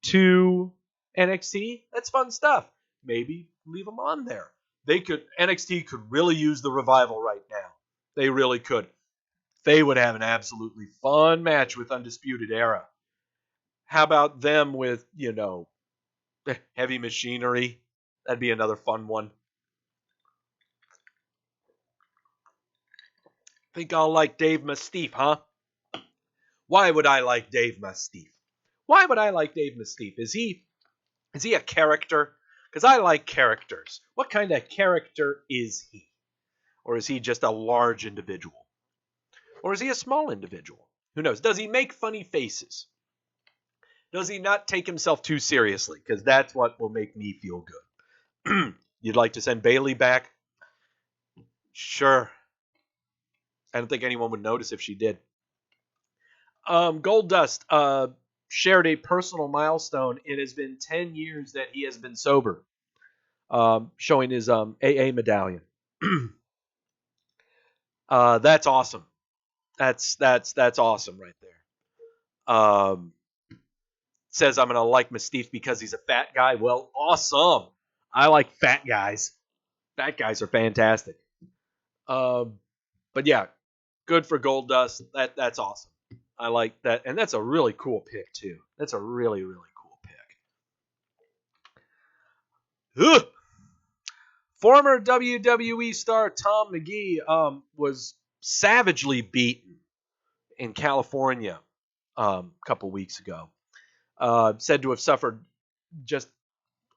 to NXT, that's fun stuff. Maybe leave them on there. NXT could really use the Revival right now. They really could. They would have an absolutely fun match with Undisputed Era. How about them with, Heavy Machinery? That'd be another fun one. Think I'll like Dave Mastiff, huh? Why would I like Dave Mastiff? Why would I like Dave Mastiff? Is he a character? Because I like characters. What kind of character is he? Or is he just a large individual? Or is he a small individual? Who knows? Does he make funny faces? Does he not take himself too seriously? Because that's what will make me feel good. You'd like to send Bayley back? Sure. I don't think anyone would notice if she did. Goldust shared a personal milestone. It has been 10 years that he has been sober, showing his AA medallion. That's awesome. That's awesome right there. Says I'm gonna like Mystique because he's a fat guy. Well, awesome. I like fat guys. Fat guys are fantastic. But yeah, good for Goldust. That's awesome. I like that. And that's a really cool pick, too. That's a really, really cool pick. Ugh. Former WWE star Tom McGee was savagely beaten in California a couple weeks ago. Said to have suffered just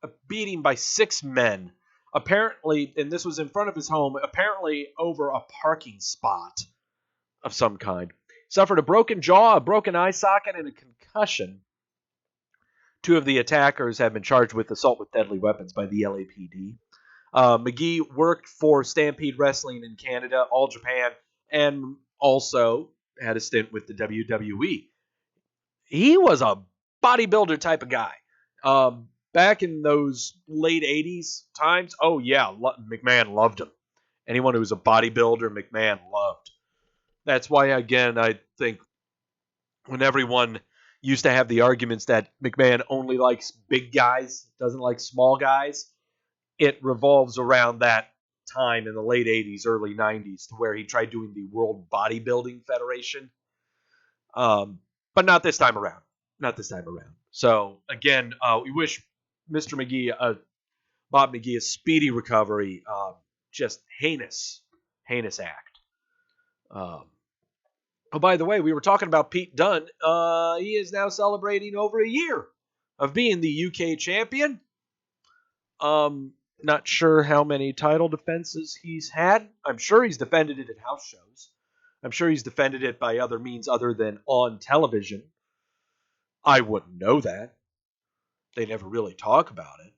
a beating by 6 men. Apparently, and this was in front of his home, apparently over a parking spot of some kind. Suffered a broken jaw, a broken eye socket, and a concussion. 2 of the attackers have been charged with assault with deadly weapons by the LAPD. McGee worked for Stampede Wrestling in Canada, All Japan, and also had a stint with the WWE. He was a bodybuilder type of guy. Back in those late 80s times, oh yeah, McMahon loved him. Anyone who was a bodybuilder, McMahon loved. That's why, again, I think when everyone used to have the arguments that McMahon only likes big guys, doesn't like small guys, it revolves around that time in the late 80s, early 90s, to where he tried doing the World Bodybuilding Federation. But not this time around. Not this time around. So, again, we wish Mr. McGee, Bob McGee, a speedy recovery. Just heinous act. Oh, by the way, we were talking about Pete Dunne. He is now celebrating over a year of being the UK champion. Not sure how many title defenses he's had. I'm sure he's defended it at house shows. I'm sure he's defended it by other means other than on television. I wouldn't know that. They never really talk about it.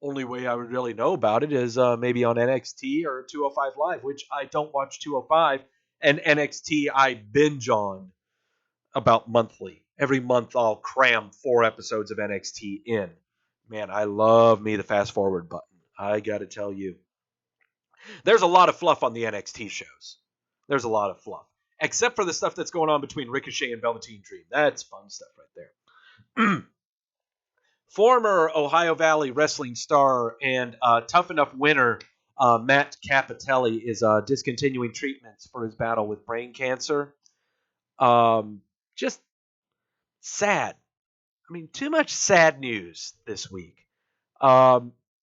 Only way I would really know about it is maybe on NXT or 205 Live, which I don't watch 205. And NXT I binge on about monthly. Every month I'll cram 4 episodes of NXT in. Man, I love me the fast forward button. I got to tell you. There's a lot of fluff on the NXT shows. There's a lot of fluff. Except for the stuff that's going on between Ricochet and Velveteen Dream. That's fun stuff right there. Former Ohio Valley wrestling star and Tough Enough winner Matt Capitelli is discontinuing treatments for his battle with brain cancer. Just sad. I mean, too much sad news this week.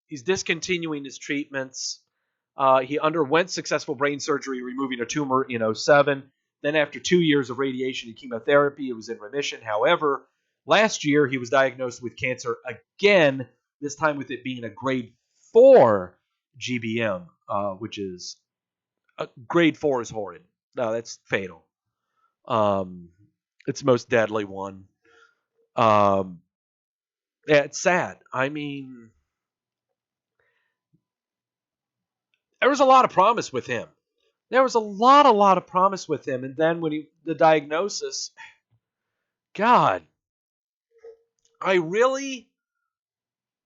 He's discontinuing his treatments. He underwent successful brain surgery, removing a tumor in 2007. Then after 2 years of radiation and chemotherapy, it was in remission. However, last year he was diagnosed with cancer again, this time with it being a grade 4 GBM, which is grade 4 is horrid. No, that's fatal. It's the most deadly one. Yeah, it's sad. I mean, there was a lot of promise with him. There was a lot of promise with him. And then when the diagnosis, God, I really,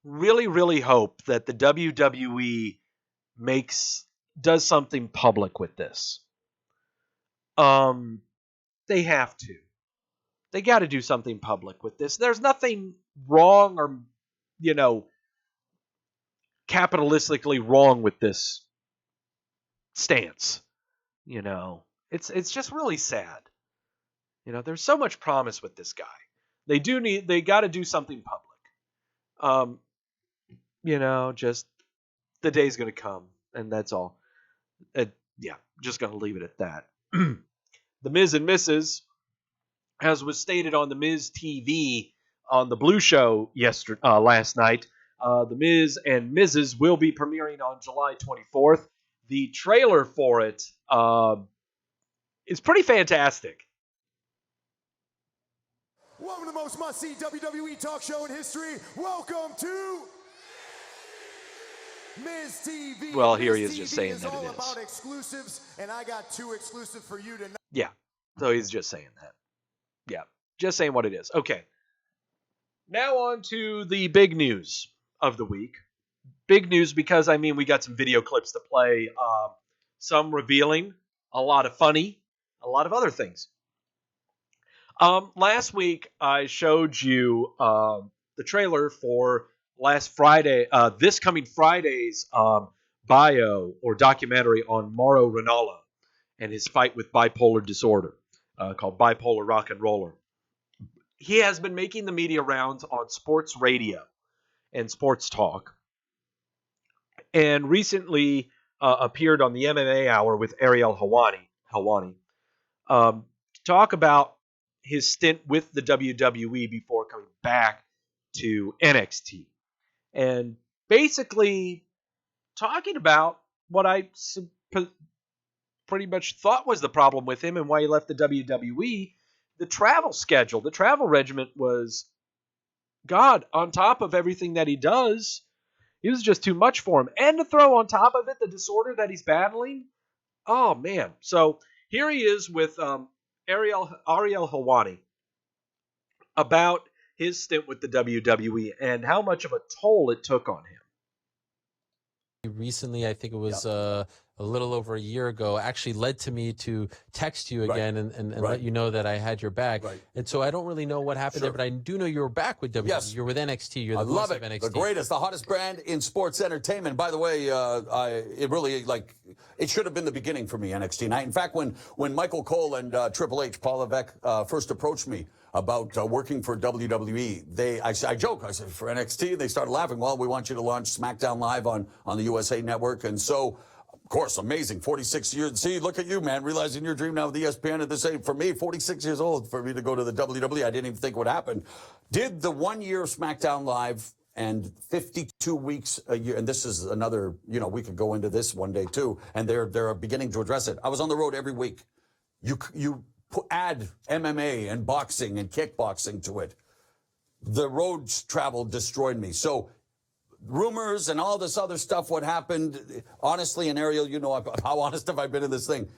really, really hope that the WWE does something public with this. They have to. They got to do something public with this. There's nothing wrong or, capitalistically wrong with this stance. It's just really sad. There's so much promise with this guy. They got to do something public. Just the day's going to come, and that's all. Just going to leave it at that. The Miz and Mrs., as was stated on the Miz TV on the Blue Show last night, the Miz and Mrs. will be premiering on July 24th. The trailer for it is pretty fantastic. Welcome to the most must-see WWE talk show in history. Welcome to Miz TV. Well, here he Miz is just TV saying is that it all is. about exclusives, and I got 2 exclusive for you tonight. Yeah, so he's just saying that. Yeah, just saying what it is. Okay. Now on to the big news of the week. Big news because, we got some video clips to play. Some revealing, a lot of funny, a lot of other things. Last week, I showed you the trailer for last Friday, this coming Friday's bio or documentary on Mauro Ranallo and his fight with bipolar disorder. called Bipolar Rock and Roller. He has been making the media rounds on sports radio and sports talk, and recently appeared on the MMA Hour with Ariel Helwani to talk about his stint with the WWE before coming back to NXT. And basically talking about what I pretty much thought was the problem with him and why he left the WWE. The travel schedule, the travel regiment was, God, on top of everything that he does, it was just too much for him. And to throw on top of it the disorder that he's battling, oh man. So here he is with Ariel Helwani about his stint with the WWE and how much of a toll it took on him. Recently, I think it was a little over a year ago, actually led to me to text you again and let you know that I had your back. And so I don't really know what happened there, but I do know you were back with WWE. Yes. You're with NXT. You're the love voice it. of NXT. The greatest, the hottest brand in sports entertainment. By the way, it really, it should have been the beginning for me, NXT. And in fact, when Michael Cole and Triple H, Paul Levesque, first approached me about working for WWE, I joke, I said, for NXT, they started laughing. Well, we want you to launch SmackDown Live on the USA Network. And so, of course, amazing. 46 years. See, look at you, man, realizing your dream now with ESPN at this age. For me, 46 years old, for me to go to the WWE, I didn't even think would happen. Did the 1 year SmackDown Live and 52 weeks a year. And this is another, we could go into this one day too. And they're beginning to address it. I was on the road every week. You add MMA and boxing and kickboxing to it. The road travel destroyed me. So rumors and all this other stuff, what happened, honestly, and Ariel, how honest have I been in this thing?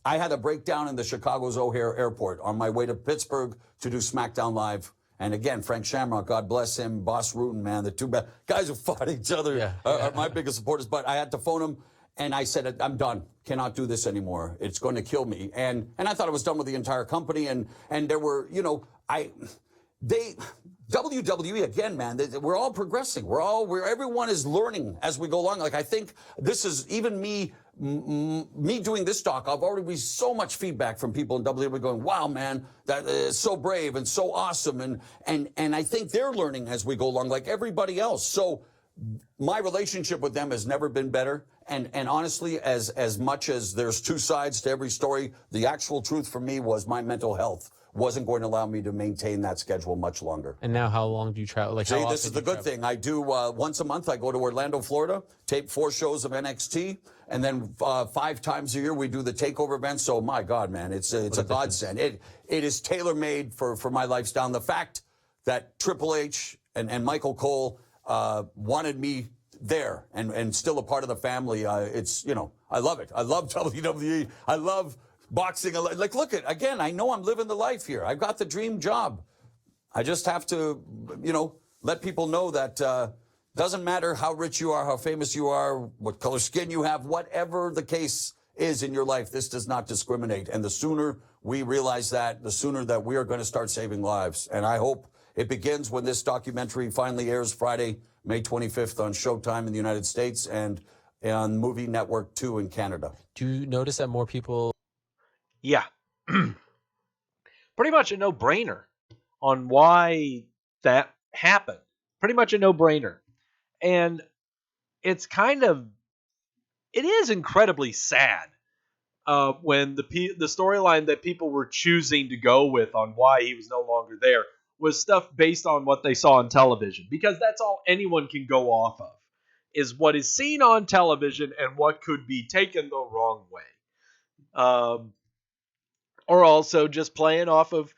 I had a breakdown in the Chicago's O'Hare Airport on my way to Pittsburgh to do SmackDown Live. And again, Frank Shamrock, God bless him, Boss Rutan, man, the two guys who fought each other are my biggest supporters. But I had to phone him, and I said, I'm done. Cannot do this anymore. It's going to kill me. And I thought I was done with the entire company. And there were, WWE again, man. We're all progressing. Everyone is learning as we go along. Like, I think this is even me doing this talk. I've already received so much feedback from people in WWE going, "Wow, man, that is so brave and so awesome." And I think they're learning as we go along, like everybody else. So my relationship with them has never been better. And honestly, as much as there's two sides to every story, the actual truth for me was my mental health wasn't going to allow me to maintain that schedule much longer. And now how long do you travel? Like, see, this is the good thing. I do once a month. I go to Orlando, Florida, tape 4 shows of NXT, and then 5 times a year we do the takeover event. So my God, man, it's a godsend. It is tailor-made for my lifestyle. And the fact that Triple H and Michael Cole wanted me there and still a part of the family, I love it. I love WWE. I love boxing. Like, look at, again, I know I'm living the life here. I've got the dream job. I just have to, let people know that doesn't matter how rich you are, how famous you are, what color skin you have, whatever the case is in your life, this does not discriminate. And the sooner we realize that, the sooner that we are going to start saving lives. And I hope it begins when this documentary finally airs Friday, May 25th on Showtime in the United States and on Movie Network 2 in Canada. Do you notice that more people... Yeah. Pretty much a no-brainer on why that happened. Pretty much a no-brainer. And it is incredibly sad when the storyline that people were choosing to go with on why he was no longer there was stuff based on what they saw on television. Because that's all anyone can go off of, is what is seen on television and what could be taken the wrong way. Or also just playing off of,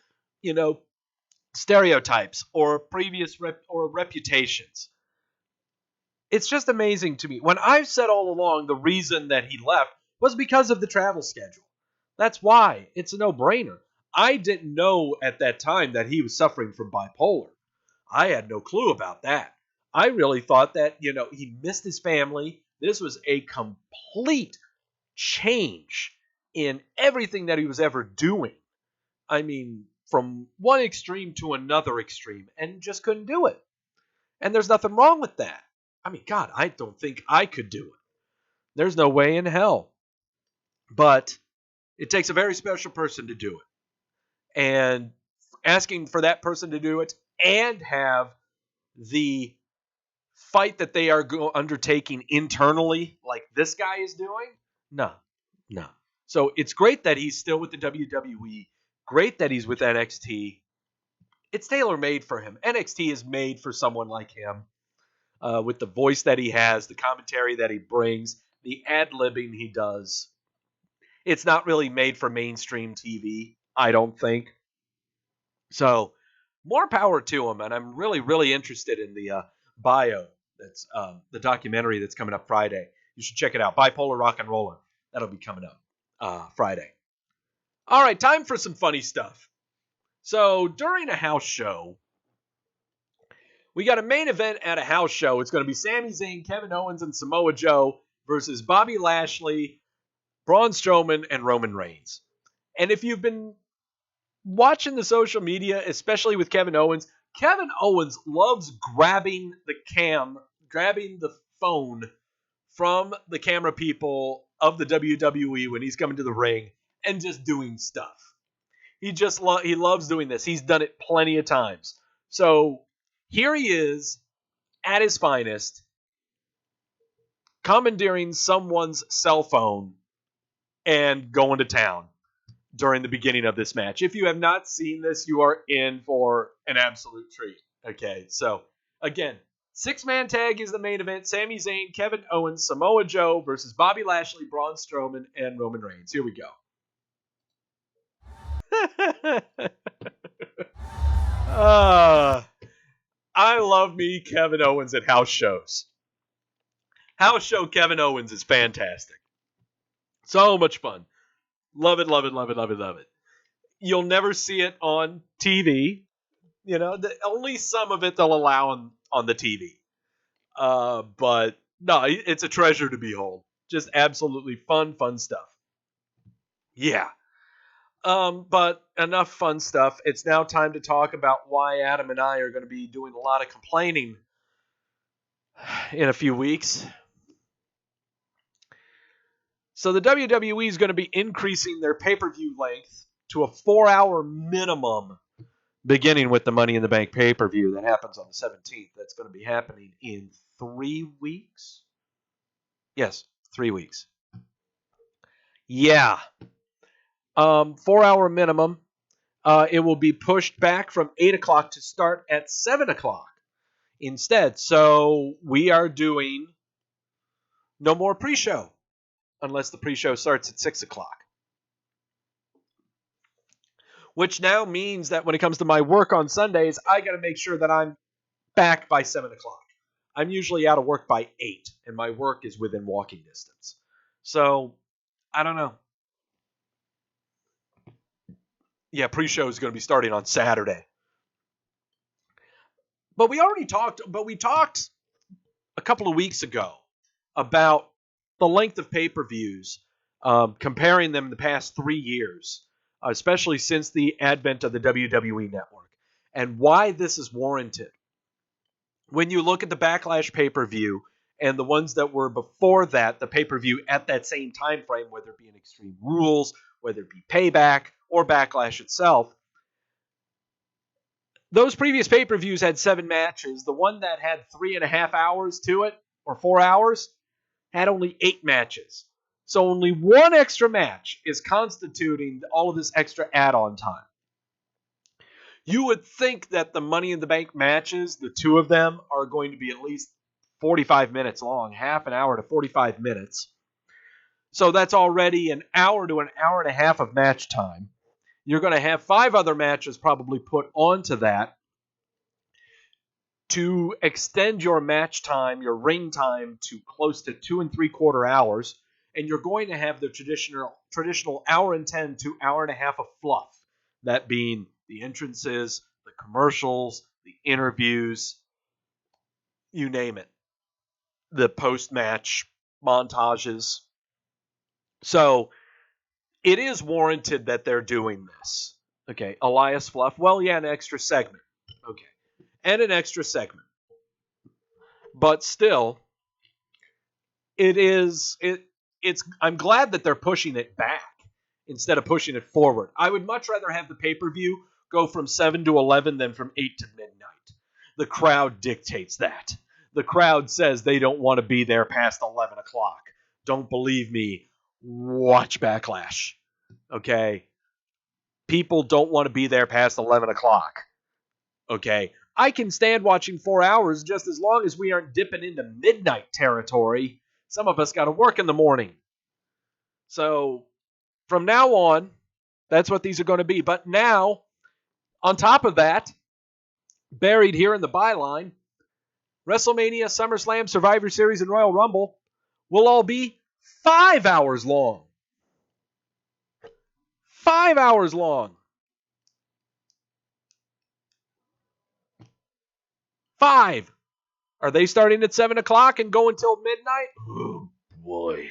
stereotypes or previous reputations. It's just amazing to me. When I've said all along the reason that he left was because of the travel schedule. That's why. It's a no-brainer. I didn't know at that time that he was suffering from bipolar. I had no clue about that. I really thought that, he missed his family. This was a complete change in everything that he was ever doing. I mean, from one extreme to another extreme, and just couldn't do it. And there's nothing wrong with that. I mean, God, I don't think I could do it. There's no way in hell. But it takes a very special person to do it. and asking for that person to do it and have the fight that they are undertaking internally like this guy is doing? No. So it's great that he's still with the WWE. Great that he's with NXT. It's tailor-made for him. NXT is made for someone like him, with the voice that he has, the commentary that he brings, the ad-libbing he does. It's not really made for mainstream TV, I don't think. So, more power to him, and I'm really, really interested in the bio. That's the documentary that's coming up Friday. You should check it out. Bipolar Rock and Roller. That'll be coming up Friday. All right, time for some funny stuff. So, during a house show, we got a main event at a house show. It's going to be Sami Zayn, Kevin Owens, and Samoa Joe versus Bobby Lashley, Braun Strowman, and Roman Reigns. And if you've been watching the social media, especially with Kevin Owens loves grabbing the phone from the camera people of the WWE when he's coming to the ring and just doing stuff. He loves doing this. He's done it plenty of times. So here he is at his finest, commandeering someone's cell phone and going to town during the beginning of this match. If you have not seen this, you are in for an absolute treat. Okay, so again, 6-man tag is the main event. Sami Zayn, Kevin Owens, Samoa Joe versus Bobby Lashley, Braun Strowman, and Roman Reigns. Here we go. I love me Kevin Owens at house shows. House show Kevin Owens is fantastic. So much fun. Love it, love it, love it, love it, love it. You'll never see it on TV. You know, only some of it they'll allow on the TV. But no, it's a treasure to behold. Just absolutely fun stuff. Yeah. But enough fun stuff. It's now time to talk about why Adam and I are going to be doing a lot of complaining in a few weeks. So the WWE is going to be increasing their pay-per-view length to a 4-hour minimum, beginning with the Money in the Bank pay-per-view that happens on the 17th. That's going to be happening in 3 weeks. Yes, 3 weeks. Yeah. 4-hour minimum. It will be pushed back from 8 o'clock to start at 7 o'clock instead. So we are doing no more pre-show unless the pre-show starts at 6 o'clock. Which now means that when it comes to my work on Sundays, I got to make sure that I'm back by 7 o'clock. I'm usually out of work by 8, and my work is within walking distance. So, I don't know. Yeah, pre-show is going to be starting on Saturday. But we talked a couple of weeks ago about the length of pay-per-views, comparing them the past 3 years, especially since the advent of the WWE Network, and why this is warranted. When you look at the Backlash pay-per-view and the ones that were before that, the pay-per-view at that same time frame, whether it be in Extreme Rules, whether it be Payback, or Backlash itself, those previous pay-per-views had 7 matches. The one that had 3.5 hours to it, or 4 hours, had only 8 matches. So only one extra match is constituting all of this extra add-on time. You would think that the Money in the Bank matches, the 2 of them, are going to be at least 45 minutes long, half an hour to 45 minutes. So that's already an hour to an hour and a half of match time. You're going to have 5 other matches probably put onto that to extend your match time, your ring time, to close to 2 3/4 hours. And you're going to have the traditional hour and 10 to hour and a half of fluff. That being the entrances, the commercials, the interviews, you name it. The post-match montages. So it is warranted that they're doing this. Okay, Elias Fluff. Well, yeah, an extra segment. Okay, and an extra segment. But still, I'm glad that they're pushing it back instead of pushing it forward. I would much rather have the pay-per-view go from 7 to 11 than from 8 to midnight. The crowd dictates that. The crowd says they don't want to be there past 11 o'clock. Don't believe me? Watch Backlash. Okay? People don't want to be there past 11 o'clock. Okay? I can stand watching 4 hours just as long as we aren't dipping into midnight territory. Some of us got to work in the morning. So, from now on, that's what these are going to be. But now, on top of that, buried here in the byline, WrestleMania, SummerSlam, Survivor Series, and Royal Rumble will all be 5 hours long. 5 hours long. 5. Are they starting at 7 o'clock and go until midnight? Oh, boy.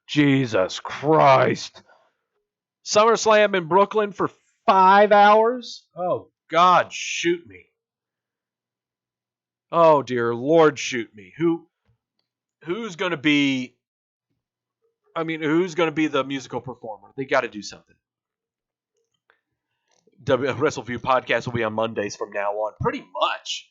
Jesus Christ. SummerSlam in Brooklyn for 5 hours? Oh, God, shoot me. Oh, dear Lord, shoot me. Who's going to be... who's going to be the musical performer? They got to do something. WrestleView podcast will be on Mondays from now on. Pretty much.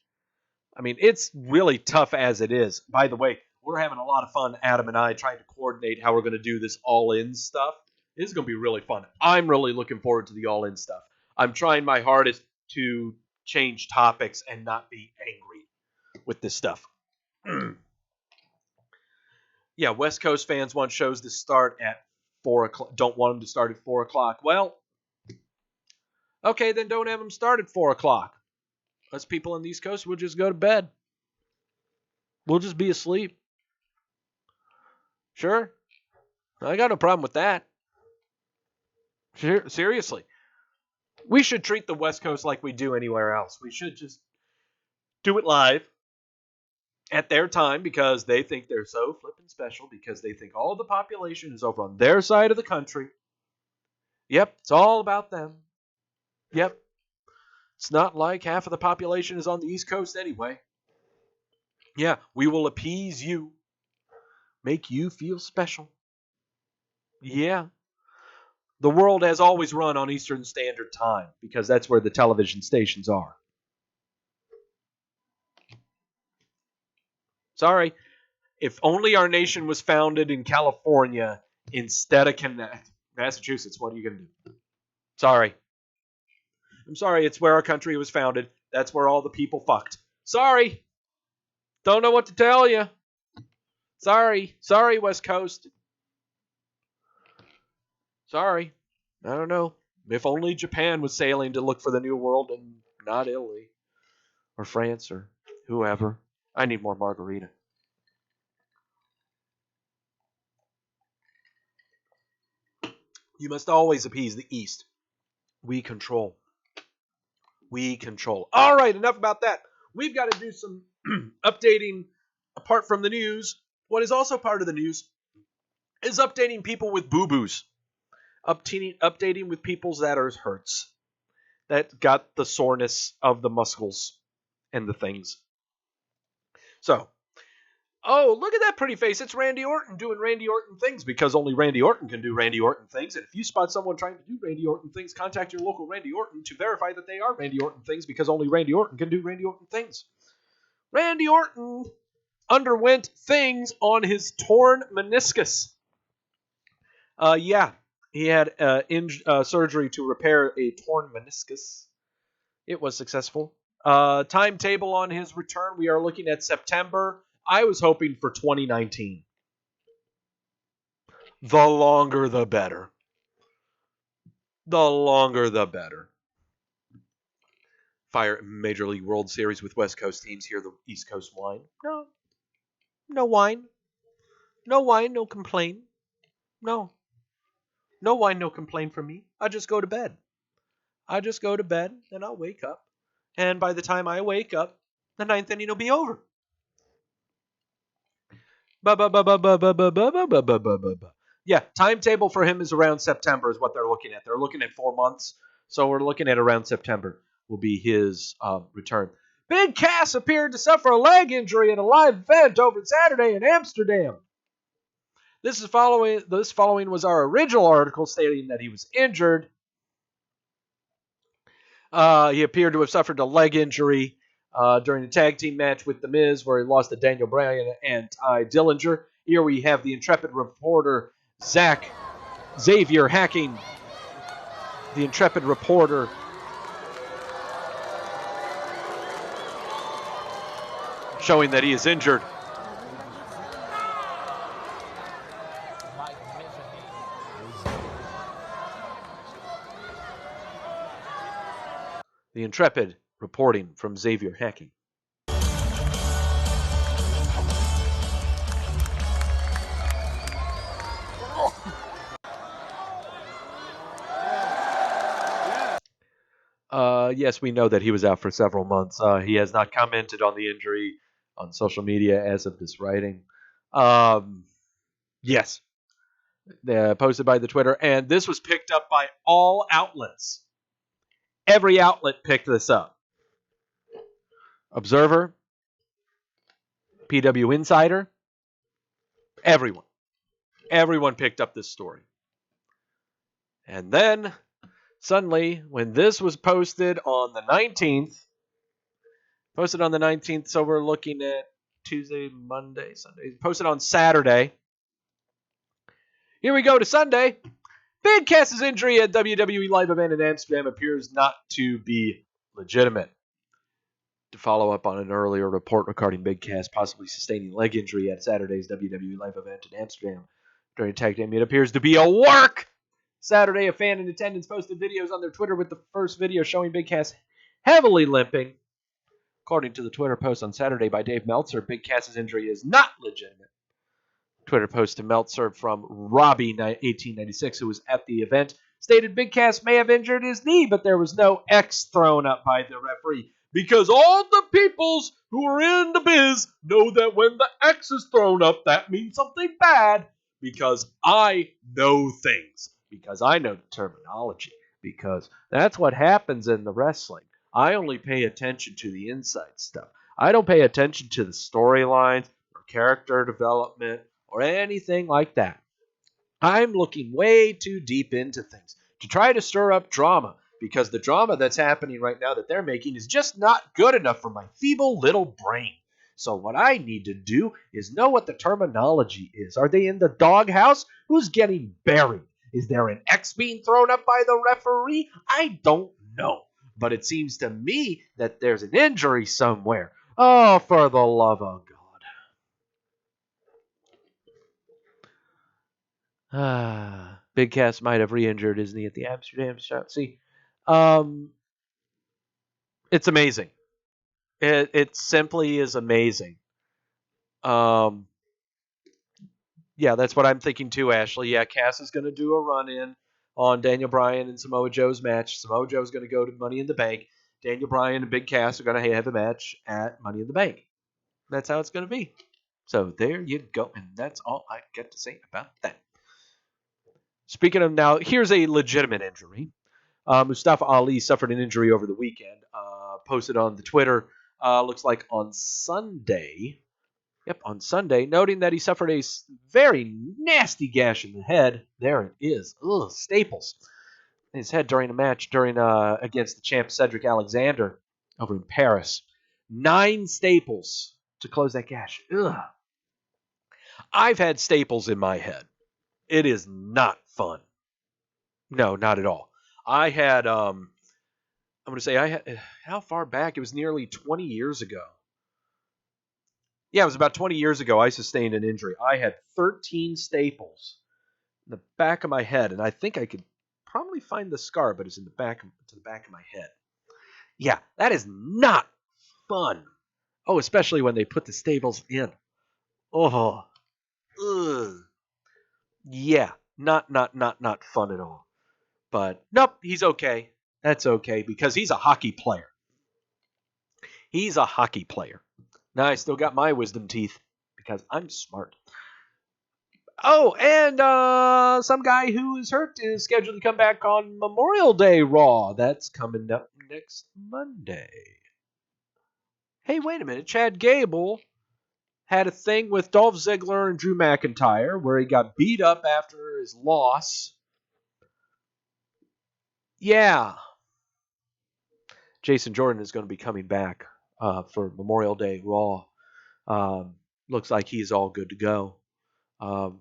It's really tough as it is. By the way, we're having a lot of fun, Adam and I, trying to coordinate how we're going to do this all-in stuff. This is going to be really fun. I'm really looking forward to the all-in stuff. I'm trying my hardest to change topics and not be angry with this stuff. Yeah, West Coast fans want shows to start at 4 o'clock. Don't want them to start at 4 o'clock. Well, okay, then don't have them start at 4 o'clock. Us people on the East Coast will just go to bed. We'll just be asleep. Sure. I got no problem with that. Sure, seriously. We should treat the West Coast like we do anywhere else. We should just do it live at their time because they think they're so flippin' special, because they think all the population is over on their side of the country. Yep, it's all about them. Yep. It's not like half of the population is on the East Coast anyway. Yeah, we will appease you. Make you feel special. Yeah. The world has always run on Eastern Standard Time because that's where the television stations are. Sorry. If only our nation was founded in California instead of Massachusetts, what are you going to do? Sorry. I'm sorry, it's where our country was founded. That's where all the people fucked. Sorry. Don't know what to tell you. Sorry. Sorry, West Coast. Sorry. I don't know. If only Japan was sailing to look for the New World and not Italy. Or France or whoever. I need more margarita. You must always appease the East. We control. We control. All right, enough about that. We've got to do some updating apart from the news. What is also part of the news is updating people with boo-boos. Updating with people's that are hurts. That got the soreness of the muscles and the things. So, oh, look at that pretty face. It's Randy Orton doing Randy Orton things because only Randy Orton can do Randy Orton things. And if you spot someone trying to do Randy Orton things, contact your local Randy Orton to verify that they are Randy Orton things because only Randy Orton can do Randy Orton things. Randy Orton underwent things on his torn meniscus. He had surgery to repair a torn meniscus. It was successful. Timetable on his return, we are looking at September. I was hoping for 2019. The longer, the better. The longer, the better. Fire Major League World Series with West Coast teams here, the East Coast whine. No. No whine. No whine, no complain. No. No whine, no complain from me. I just go to bed. I just go to bed, and I'll wake up. And by the time I wake up, the ninth inning will be over. Yeah, timetable for him is around September is what they're looking at. They're looking at 4 months. So we're looking at around September will be his return. Big Cass appeared to suffer a leg injury at a live event over Saturday in Amsterdam. This following was our original article stating that he was injured. He appeared to have suffered a leg injury during a tag team match with The Miz, where he lost to Daniel Bryan and Ty Dillinger. Here we have the intrepid reporter Xavier Hacking, the intrepid reporter, showing that he is injured. The intrepid reporting from Xavier Hacking. Yes, we know that he was out for several months. He has not commented on the injury on social media as of this writing. Yes, posted by the Twitter, and this was picked up by all outlets. Every outlet picked this up. Observer, PW Insider, everyone. Everyone picked up this story. And then, suddenly, when this was posted on the 19th, so we're looking at Tuesday, Monday, Sunday, posted on Saturday. Here we go to Sunday. Big Cass's injury at WWE live event in Amsterdam appears not to be legitimate. To follow up on an earlier report regarding Big Cass possibly sustaining leg injury at Saturday's WWE live event in Amsterdam during a tag team, it appears to be a work. Saturday, a fan in attendance posted videos on their Twitter with the first video showing Big Cass heavily limping. According to the Twitter post on Saturday by Dave Meltzer, Big Cass's injury is not legitimate. Twitter post to Meltzer from Robbie1896, who was at the event, stated Big Cass may have injured his knee, but there was no X thrown up by the referee, because all the peoples who are in the biz know that when the X is thrown up, that means something bad, because I know things, because I know the terminology, because that's what happens in the wrestling. I only pay attention to the inside stuff. I don't pay attention to the storylines or character development or anything like that. I'm looking way too deep into things to try to stir up drama, because the drama that's happening right now that they're making is just not good enough for my feeble little brain. So what I need to do is know what the terminology is. Are they in the doghouse? Who's getting buried? Is there an X being thrown up by the referee? I don't know. But it seems to me that there's an injury somewhere. Oh, for the love of God. Big Cass might have re-injured his knee at the Amsterdam show. See, it's amazing. It simply is amazing. Yeah, that's what I'm thinking too, Ashley. Yeah, Cass is going to do a run-in on Daniel Bryan and Samoa Joe's match. Samoa Joe's going to go to Money in the Bank. Daniel Bryan and Big Cass are going to have a match at Money in the Bank. That's how it's going to be. So there you go, and that's all I get to say about that. Speaking of now, here's a legitimate injury. Mustafa Ali suffered an injury over the weekend. Posted on the Twitter, looks like on Sunday. Yep, on Sunday, noting that he suffered a very nasty gash in the head. There it is. Ugh, staples. In his head during a match against the champ Cedric Alexander over in Paris. 9 staples to close that gash. Ugh. I've had staples in my head. It is not fun. No, not at all. I had, I'm going to say, how far back? It was nearly 20 years ago. Yeah, it was about 20 years ago I sustained an injury. I had 13 staples in the back of my head, and I think I could probably find the scar, but it's in the back of my head. Yeah, that is not fun. Oh, especially when they put the staples in. Oh, ugh. Yeah, not fun at all. But nope, he's okay. That's okay, because he's a hockey player. He's a hockey player. Now I still got my wisdom teeth because I'm smart. Oh, and some guy who is hurt is scheduled to come back on Memorial Day Raw. That's coming up next Monday. Hey, wait a minute. Chad Gable had a thing with Dolph Ziggler and Drew McIntyre where he got beat up after his loss. Yeah. Jason Jordan is going to be coming back for Memorial Day Raw. Looks like he's all good to go.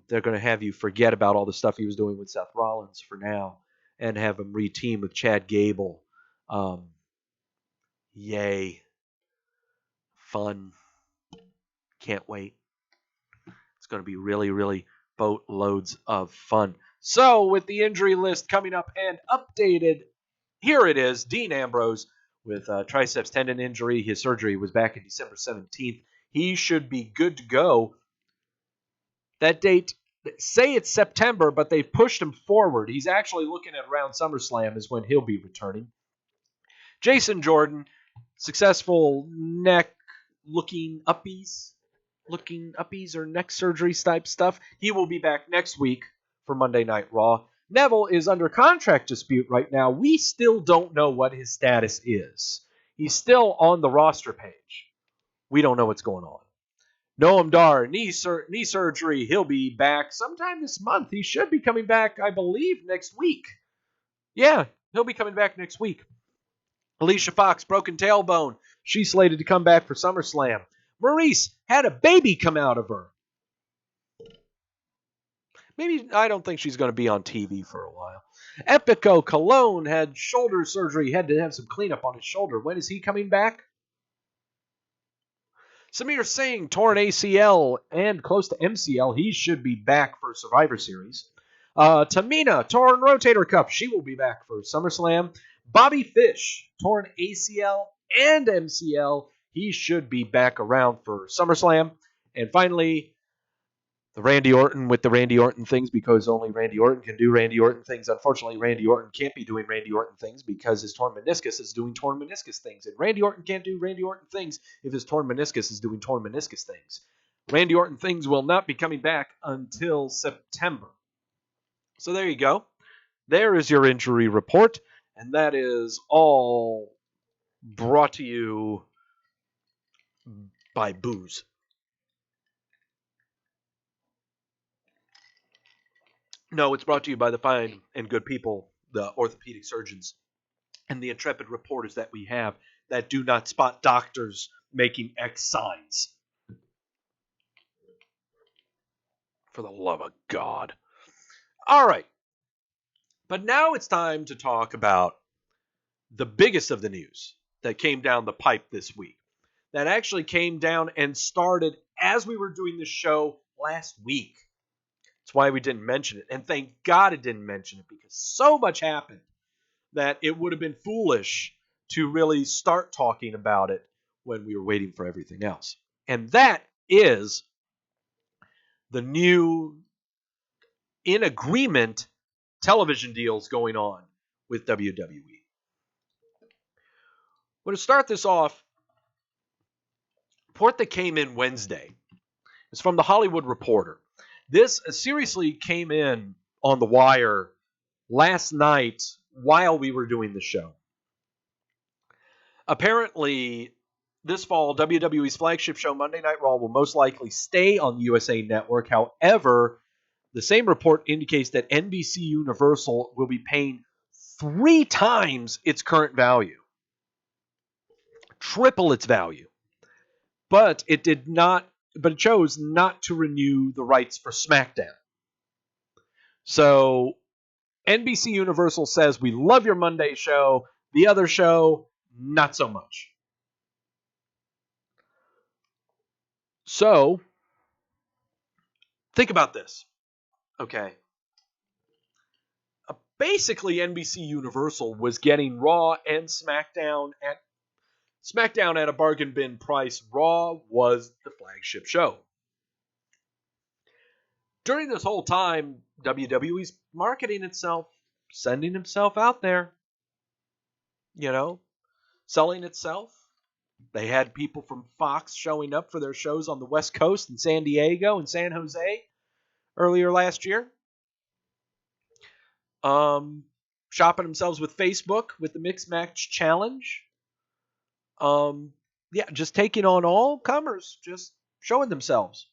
They're going to have you forget about all the stuff he was doing with Seth Rollins for now and have him re-team with Chad Gable. Yay. Fun. Can't wait. It's going to be really, really boatloads of fun. So, with the injury list coming up and updated, here it is. Dean Ambrose with triceps tendon injury. His surgery was back in December 17th. He should be good to go. That date, say it's September, but they've pushed him forward. He's actually looking at around SummerSlam is when he'll be returning. Jason Jordan, successful neck looking uppies or neck surgery type stuff. He will be back next week for Monday Night Raw. Neville is under contract dispute right now. We still don't know what his status is. He's still on the roster page. We don't know what's going on. Noam Dar, knee surgery. He'll be back sometime this month. He should be coming back, I believe, next week. Yeah, he'll be coming back next week. Alicia Fox, broken tailbone. She's slated to come back for SummerSlam. Maurice had a baby come out of her. Maybe, I don't think she's going to be on TV for a while. Epico Cologne had shoulder surgery. Had to have some cleanup on his shoulder. When is he coming back? Samir Singh, torn ACL and close to MCL. He should be back for Survivor Series. Tamina, torn rotator cuff. She will be back for SummerSlam. Bobby Fish, torn ACL and MCL. He should be back around for SummerSlam. And finally, the Randy Orton with the Randy Orton things, because only Randy Orton can do Randy Orton things. Unfortunately, Randy Orton can't be doing Randy Orton things because his torn meniscus is doing torn meniscus things. And Randy Orton can't do Randy Orton things if his torn meniscus is doing torn meniscus things. Randy Orton things will not be coming back until September. So there you go. There is your injury report. And that is all brought to you by booze. No, it's brought to you by the fine and good people, the orthopedic surgeons, and the intrepid reporters that we have that do not spot doctors making X signs. For the love of God. All right. But now it's time to talk about the biggest of the news that came down the pipe this week. That actually came down and started as we were doing the show last week. That's why we didn't mention it. And thank God it didn't mention it, because so much happened that it would have been foolish to really start talking about it when we were waiting for everything else. And that is the new in agreement television deals going on with WWE. Well, to start this off, report that came in Wednesday is from the Hollywood Reporter. This seriously came in on the wire last night while we were doing the show. Apparently, this fall, WWE's flagship show, Monday Night Raw, will most likely stay on the USA Network. However, the same report indicates that NBC Universal will be paying 3 times its current value. Triple its value. But it chose not to renew the rights for SmackDown. So NBC Universal says, we love your Monday show. The other show, not so much. So, think about this. Okay. Basically, NBC Universal was getting Raw and SmackDown at a bargain bin price. Raw was the flagship show. During this whole time, WWE's marketing itself, sending itself out there, selling itself. They had people from Fox showing up for their shows on the West Coast in San Diego and San Jose earlier last year. Shopping themselves with Facebook with the Mixed Match Challenge. Just taking on all comers. Just showing themselves.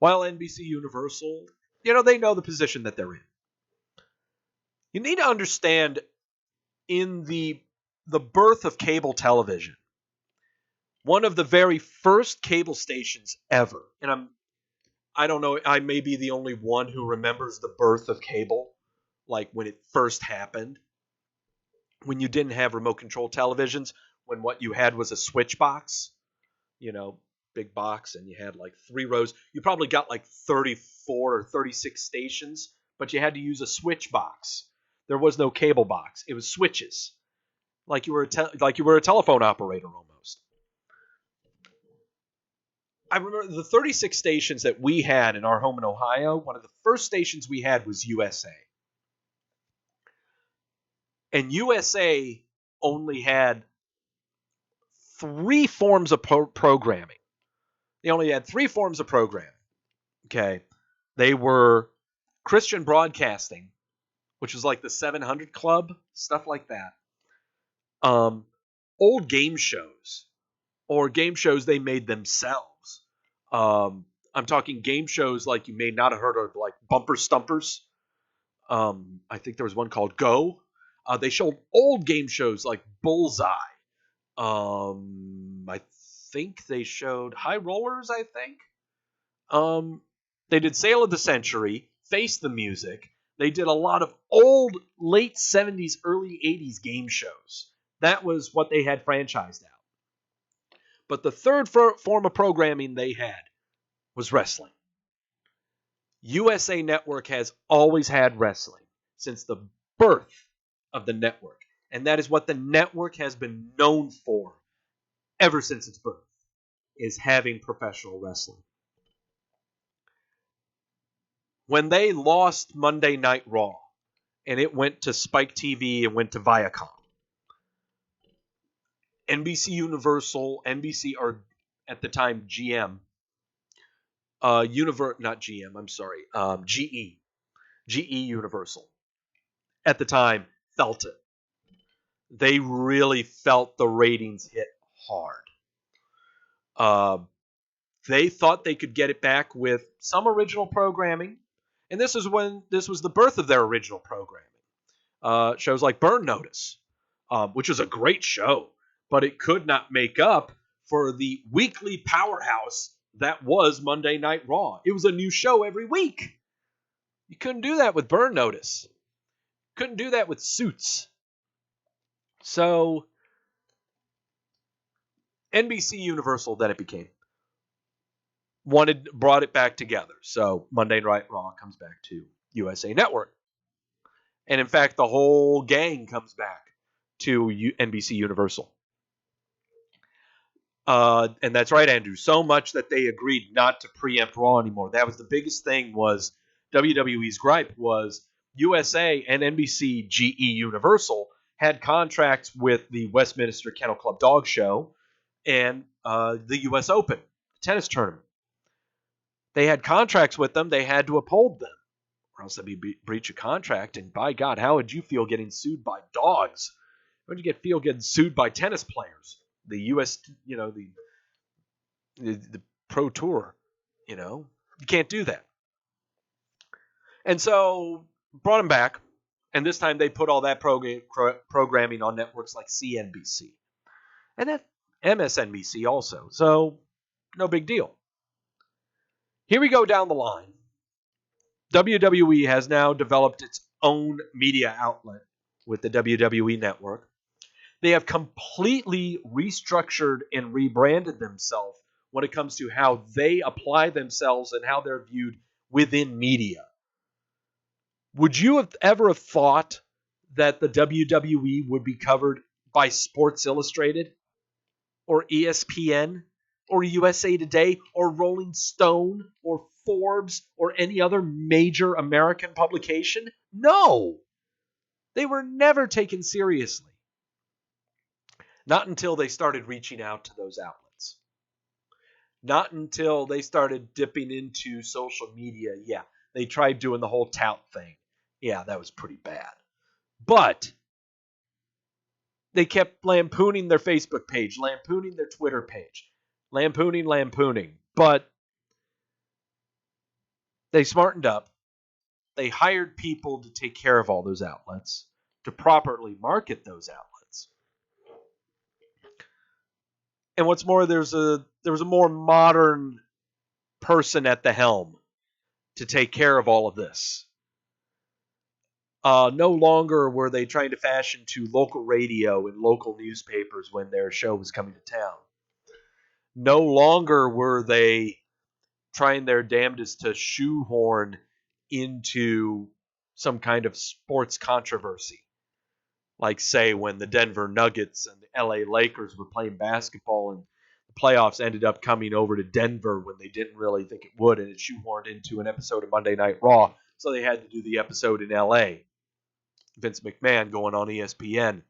While NBC Universal, they know the position that they're in. You need to understand, in the birth of cable television, one of the very first cable stations ever, and I don't know, I may be the only one who remembers the birth of cable, like when it first happened, when you didn't have remote control televisions, when what you had was a switch box, big box, and you had like 3 rows. You probably got like 34 or 36 stations, but you had to use a switch box. There was no cable box. It was switches, like you were a telephone operator almost. I remember the 36 stations that we had in our home in Ohio. One of the first stations we had was USA. And USA only had 3 forms of programming. They only had 3 forms of programming. Okay. They were Christian broadcasting, which was like the 700 Club, stuff like that. Old game shows, or game shows they made themselves. I'm talking game shows like you may not have heard of, like Bumper Stumpers. I think there was one called Go. They showed old game shows like Bullseye. I think they showed High Rollers, I think. They did Sale of the Century, Face the Music. They did a lot of old late 70s, early 80s game shows. That was what they had franchised out. But the third form of programming they had was wrestling. USA Network has always had wrestling since the birth of the network. And that is what the network has been known for ever since its birth, is having professional wrestling. When they lost Monday Night Raw and it went to Spike TV and went to Viacom, NBC Universal, NBC, or at the time GM, GE Universal, at the time felt it. They really felt the ratings hit hard. They thought they could get it back with some original programming, and this was the birth of their original programming. Shows like Burn Notice, which was a great show, but it could not make up for the weekly powerhouse that was Monday Night Raw. It was a new show every week. You couldn't do that with Burn Notice. Couldn't do that with Suits. So NBC Universal, that it became, brought it back together. So Monday Night Raw comes back to USA Network. And in fact, the whole gang comes back to NBC Universal. And that's right, Andrew. So much that they agreed not to preempt Raw anymore. That was the biggest thing. Was WWE's gripe was USA and NBC GE Universal had contracts with the Westminster Kennel Club Dog Show and the U.S. Open tennis tournament. They had contracts with them. They had to uphold them, or else they'd be breach of contract. And by God, how would you feel getting sued by dogs? How would you feel getting sued by tennis players? The U.S., the Pro Tour, you can't do that. And so brought them back, and this time they put all that programming on networks like CNBC and then MSNBC also. So no big deal. Here we go down the line. WWE has now developed its own media outlet with the WWE Network. They have completely restructured and rebranded themselves when it comes to how they apply themselves and how they're viewed within media. Would you have ever thought that the WWE would be covered by Sports Illustrated or ESPN or USA Today or Rolling Stone or Forbes or any other major American publication? No! They were never taken seriously. Not until they started reaching out to those outlets. Not until they started dipping into social media. Yeah, they tried doing the whole tout thing. Yeah, that was pretty bad. But they kept lampooning their Facebook page, lampooning their Twitter page. lampooning. But they smartened up. They hired people to take care of all those outlets, to properly market those outlets. And what's more, there was a more modern person at the helm to take care of all of this. No longer were they trying to fashion to local radio and local newspapers when their show was coming to town. No longer were they trying their damnedest to shoehorn into some kind of sports controversy. Like, say, when the Denver Nuggets and the LA Lakers were playing basketball and the playoffs ended up coming over to Denver when they didn't really think it would, and it shoehorned into an episode of Monday Night Raw, so they had to do the episode in LA. Vince McMahon going on ESPN,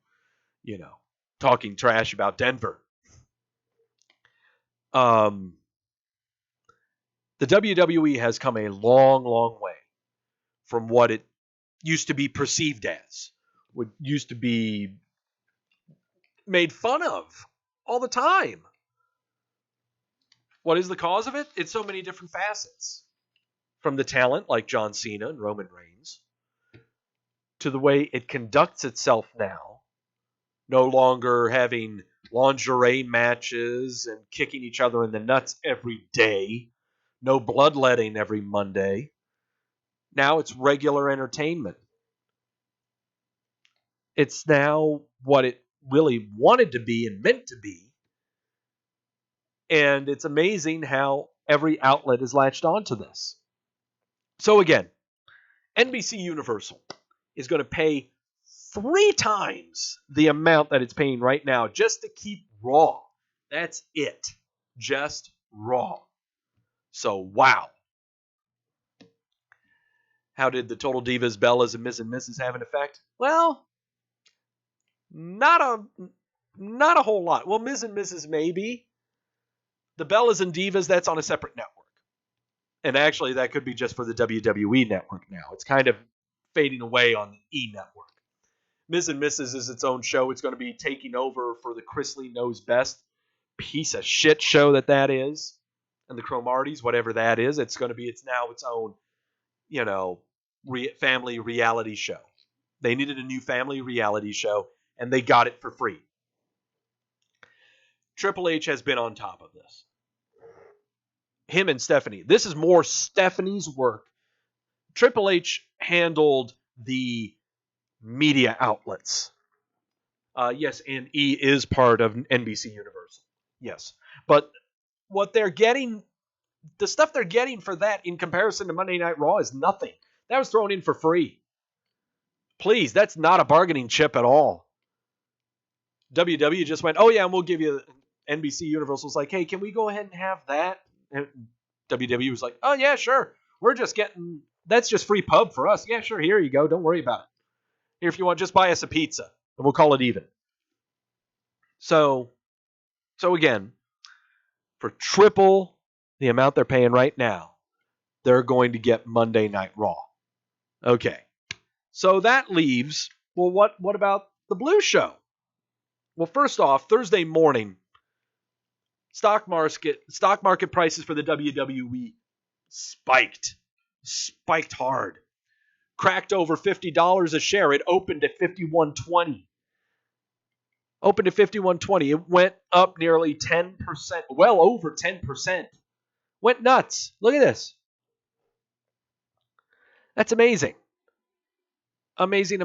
talking trash about Denver. The WWE has come a long, long way from what it used to be perceived as, what used to be made fun of all the time. What is the cause of it? It's so many different facets. From the talent like John Cena and Roman Reigns, to the way it conducts itself now, no longer having lingerie matches and kicking each other in the nuts every day, no bloodletting every Monday. Now it's regular entertainment. It's now what it really wanted to be and meant to be. And it's amazing how every outlet has latched onto this. So again, NBC Universal is going to pay 3 times the amount that it's paying right now just to keep Raw. That's it. Just Raw. So, wow. How did the Total Divas, Bellas, and Ms. and Mrs. have an effect? Well, not a whole lot. Well, Ms. and Mrs. maybe. The Bellas and Divas, that's on a separate network. And actually, that could be just for the WWE network now. It's kind of fading away on the E network. Ms. and Mrs. is its own show. It's going to be taking over for the Chris Lee Knows Best piece of shit show that is. And the Cromarties, whatever that is. It's going to be, it's now its own, family reality show. They needed a new family reality show, and they got it for free. Triple H has been on top of this. Him and Stephanie. This is more Stephanie's work. Triple H handled the media outlets. Yes, and E is part of NBC Universal. Yes. But what they're getting, the stuff they're getting for that in comparison to Monday Night Raw is nothing. That was thrown in for free. Please, that's not a bargaining chip at all. WWE just went, oh yeah, and we'll give you, NBC Universal's like, hey, can we go ahead and have that? And WWE was like, oh yeah, sure. We're just getting, that's just free pub for us. Yeah, sure, here you go. Don't worry about it. Here, if you want, just buy us a pizza, and we'll call it even. So again, for triple the amount they're paying right now, they're going to get Monday Night Raw. Okay. So that leaves, well, what about the Blue Show? Well, first off, Thursday morning, stock market prices for the WWE spiked hard. Cracked over $50 a share. It opened at $51.20. It went up nearly 10%, well over 10%. Went nuts. Look at this. That's amazing. Amazing.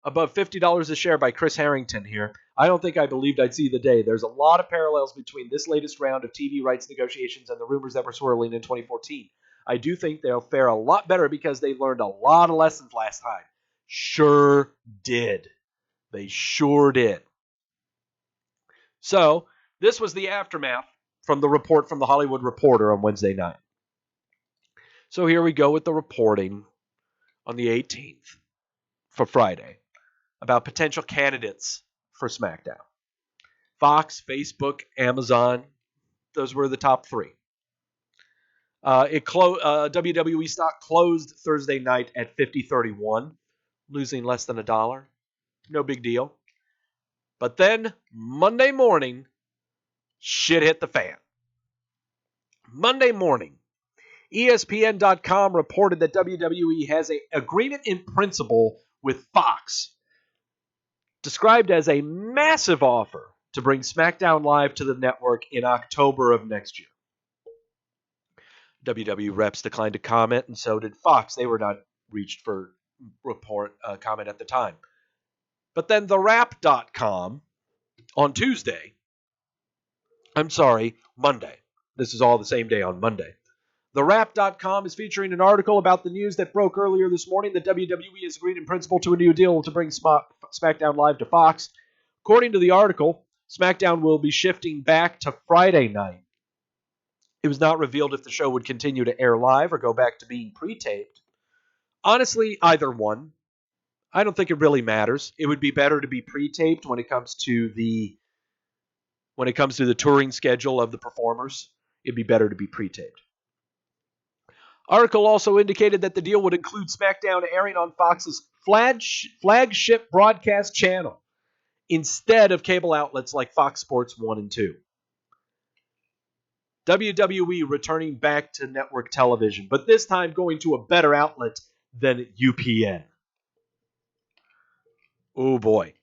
Above $50 a share by Chris Harrington here. I don't think I believed I'd see the day. There's a lot of parallels between this latest round of TV rights negotiations and the rumors that were swirling in 2014. I do think they'll fare a lot better because they learned a lot of lessons last time. Sure did. They sure did. So, this was the aftermath from the report from the Hollywood Reporter on Wednesday night. So here we go with the reporting on the 18th for Friday about potential candidates for SmackDown. Fox, Facebook, Amazon, those were the top 3. WWE stock closed Thursday night at $50.31, losing less than $1. No big deal. But then Monday morning, shit hit the fan. Monday morning, ESPN.com reported that WWE has an agreement in principle with Fox, described as a massive offer to bring SmackDown Live to the network in October of next year. WWE reps declined to comment, and so did Fox. They were not reached for comment at the time. But then TheWrap.com on Monday. This is all the same day on Monday. TheWrap.com is featuring an article about the news that broke earlier this morning that WWE has agreed in principle to a new deal to bring SmackDown Live to Fox. According to the article, SmackDown will be shifting back to Friday night. It was not revealed if the show would continue to air live or go back to being pre-taped. Honestly, either one. I don't think it really matters. It would be better to be pre-taped when it comes to the touring schedule of the performers. It'd be better to be pre-taped. Article also indicated that the deal would include SmackDown airing on Fox's flagship broadcast channel instead of cable outlets like Fox Sports 1 and 2. WWE returning back to network television, but this time going to a better outlet than UPN. Oh boy.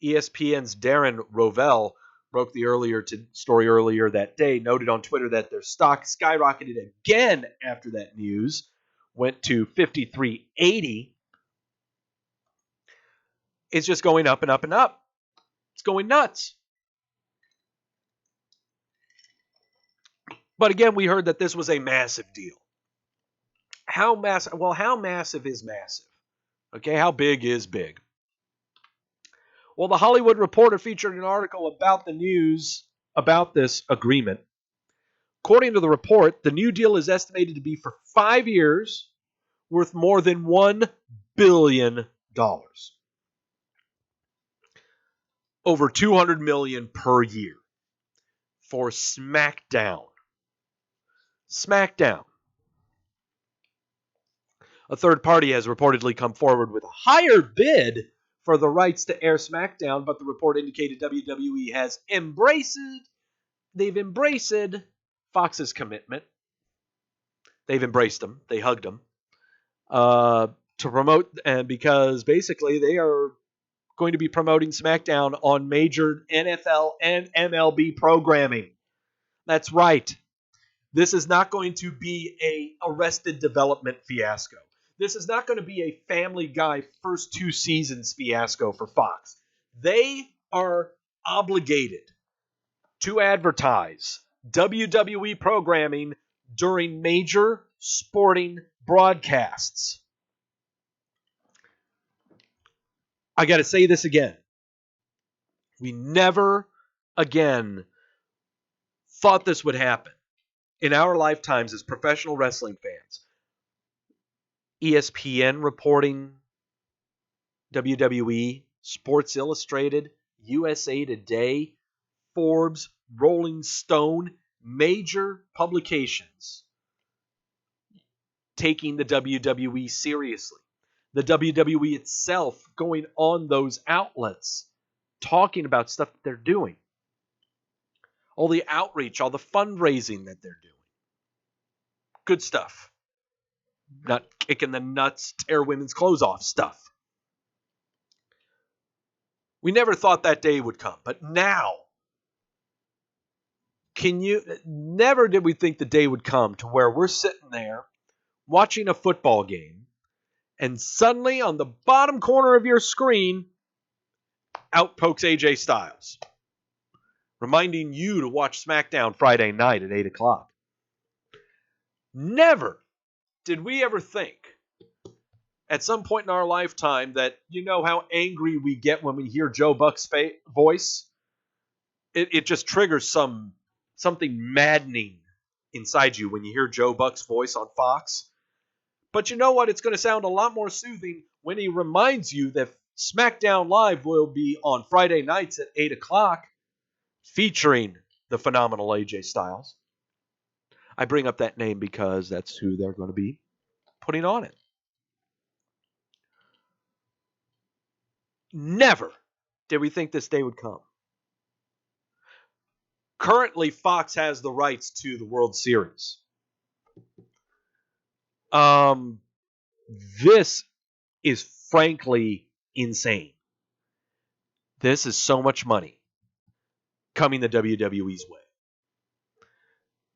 ESPN's Darren Rovell broke the story earlier that day, noted on Twitter that their stock skyrocketed again after that news, went to $53.80. It's just going up and up and up. It's going nuts. But again, we heard that this was a massive deal. How massive? Well, how massive is massive? Okay, how big is big? Well, the Hollywood Reporter featured an article about the news about this agreement. According to the report, the new deal is estimated to be for 5 years, worth more than $1 billion. Over $200 million per year for SmackDown. SmackDown. A third party has reportedly come forward with a higher bid for the rights to air SmackDown, but the report indicated WWE has embraced Fox's commitment. They've embraced them. They hugged them to promote, and because basically they are going to be promoting SmackDown on major NFL and MLB programming. That's right. This is not going to be a Arrested Development fiasco. This is not going to be a Family Guy first 2 seasons fiasco for Fox. They are obligated to advertise WWE programming during major sporting broadcasts. I got to say this again. We never again thought this would happen in our lifetimes as professional wrestling fans. ESPN reporting WWE, Sports Illustrated, USA Today, Forbes, Rolling Stone, major publications taking the WWE seriously. The WWE itself going on those outlets, talking about stuff that they're doing. All the outreach, all the fundraising that they're doing. Good stuff. Not kicking the nuts, tear women's clothes off stuff. We never thought that day would come, but now, never did we think the day would come to where we're sitting there watching a football game, and suddenly on the bottom corner of your screen, out pokes AJ Styles, reminding you to watch SmackDown Friday night at 8 o'clock. Never did we ever think at some point in our lifetime that, you know how angry we get when we hear Joe Buck's voice? It just triggers something maddening inside you when you hear Joe Buck's voice on Fox. But you know what? It's going to sound a lot more soothing when he reminds you that SmackDown Live will be on Friday nights at 8 o'clock featuring the phenomenal AJ Styles. I bring up that name because that's who they're going to be putting on it. Never did we think this day would come. Currently, Fox has the rights to the World Series. This is frankly insane. This is so much money coming the WWE's way.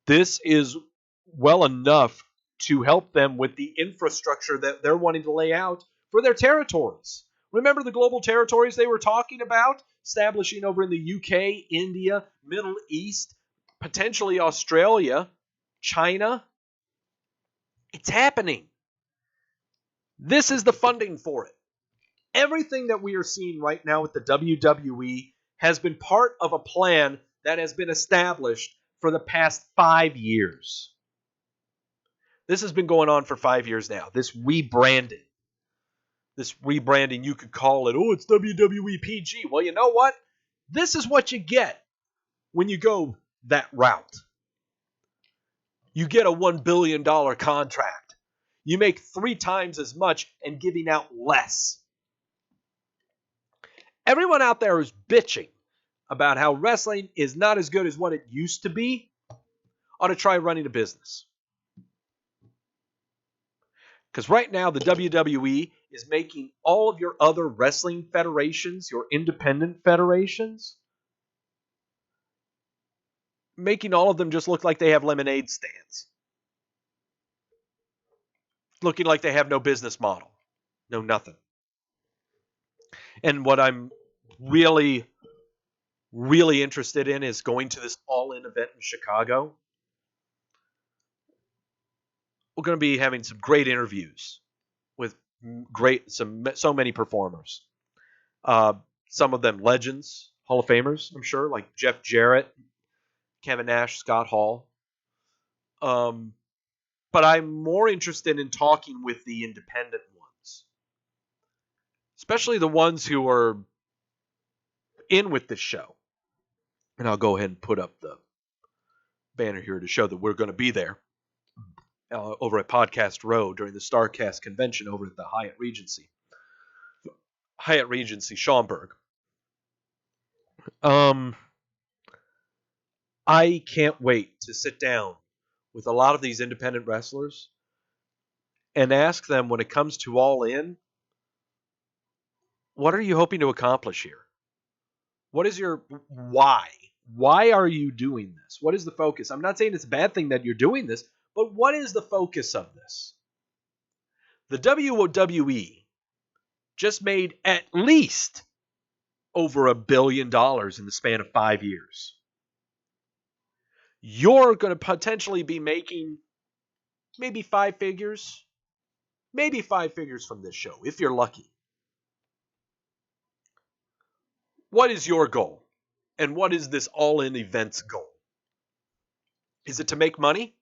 This is well enough to help them with the infrastructure that they're wanting to lay out for their territories. Remember the global territories they were talking about? Establishing over in the UK, India, Middle East, potentially Australia, China. It's happening. This is the funding for it. Everything that we are seeing right now with the WWE has been part of a plan that has been established for the past 5 years. This has been going on for 5 years now. This rebranding, you could call it, oh, it's WWE PG. Well, you know what? This is what you get when you go that route. You get a $1 billion contract. You make 3 times as much and giving out less. Everyone out there is bitching about how wrestling is not as good as what it used to be ought to try running a business. Because right now, the WWE is making all of your other wrestling federations, your independent federations, making all of them just look like they have lemonade stands. Looking like they have no business model. No nothing. And what I'm really, really interested in is going to this all-in event in Chicago. We're going to be having some great interviews with so many performers. Some of them legends, Hall of Famers, I'm sure, like Jeff Jarrett, Kevin Nash, Scott Hall. But I'm more interested in talking with the independent ones, especially the ones who are in with this show. And I'll go ahead and put up the banner here to show that we're going to be there over at Podcast Row during the StarCast convention over at the Hyatt Regency. Schaumburg. I can't wait to sit down with a lot of these independent wrestlers and ask them, when it comes to All In, what are you hoping to accomplish here? What is your why? Why are you doing this? What is the focus? I'm not saying it's a bad thing that you're doing this, but what is the focus of this? The WWE just made at least over $1 billion in the span of 5 years. You're going to potentially be making maybe 5 figures. Maybe 5 figures from this show, if you're lucky. What is your goal? And what is this all-in event's goal? Is it to make money?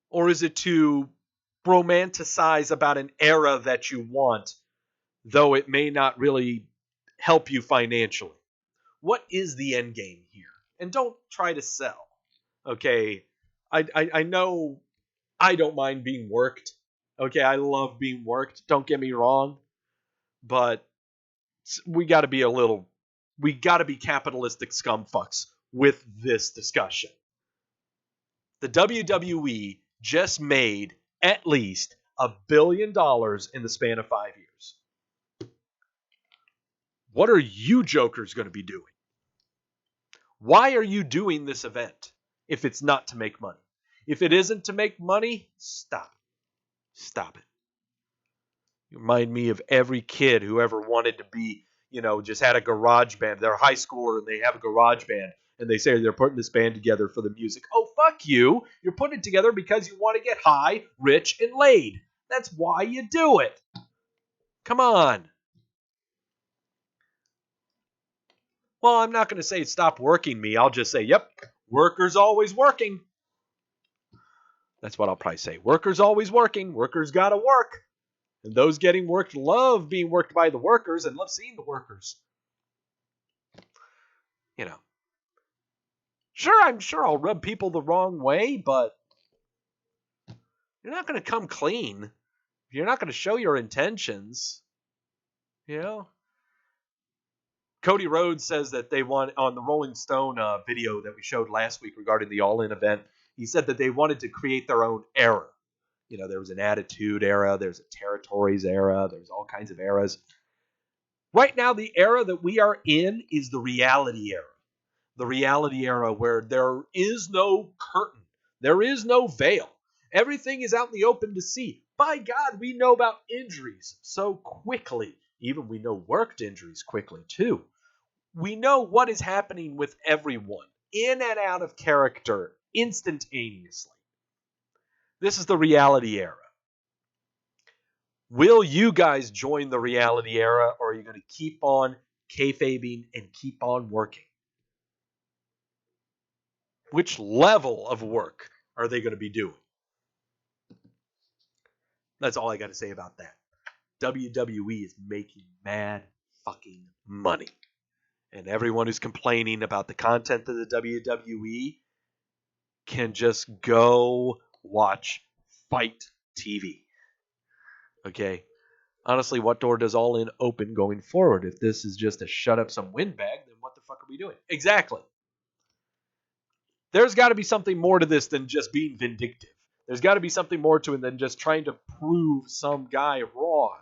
Or is it to romanticize about an era that you want, though it may not really help you financially? What is the end game here? And don't try to sell. Okay, I know I don't mind being worked. Okay, I love being worked. Don't get me wrong. But we got to be capitalistic scumfucks with this discussion. The WWE just made at least $1 billion in the span of 5 years. What are you jokers going to be doing? Why are you doing this event if it's not to make money? If it isn't to make money, stop. Stop it. You remind me of every kid who ever wanted to be, just had a garage band. They're a high schooler and they have a garage band. And they say they're putting this band together for the music. Oh, fuck you. You're putting it together because you want to get high, rich, and laid. That's why you do it. Come on. Well, I'm not going to say stop working me. I'll just say, yep, workers always working. That's what I'll probably say. Workers always working. Workers got to work. And those getting worked love being worked by the workers and love seeing the workers. I'm sure I'll rub people the wrong way, but you're not going to come clean. You're not going to show your intentions. Come Cody Rhodes says that they want, on the Rolling Stone video that we showed last week regarding the All In event, he said that they wanted to create their own era. You know, there was an Attitude Era, there's a Territories Era, there's all kinds of eras. Right now, the era that we are in is the Reality Era. The Reality Era where there is no curtain. There is no veil. Everything is out in the open to see. By God, we know about injuries so quickly. Even we know worked injuries quickly, too. We know what is happening with everyone, in and out of character, instantaneously. This is the Reality Era. Will you guys join the Reality Era, or are you going to keep on kayfabing and keep on working? Which level of work are they going to be doing? That's all I got to say about that. WWE is making mad fucking money. And everyone who's complaining about the content of the WWE can just go watch Fight TV. Okay? Honestly, what door does All In open going forward? If this is just a shut up some windbag, then what the fuck are we doing? Exactly. There's got to be something more to this than just being vindictive. There's got to be something more to it than just trying to prove some guy wrong.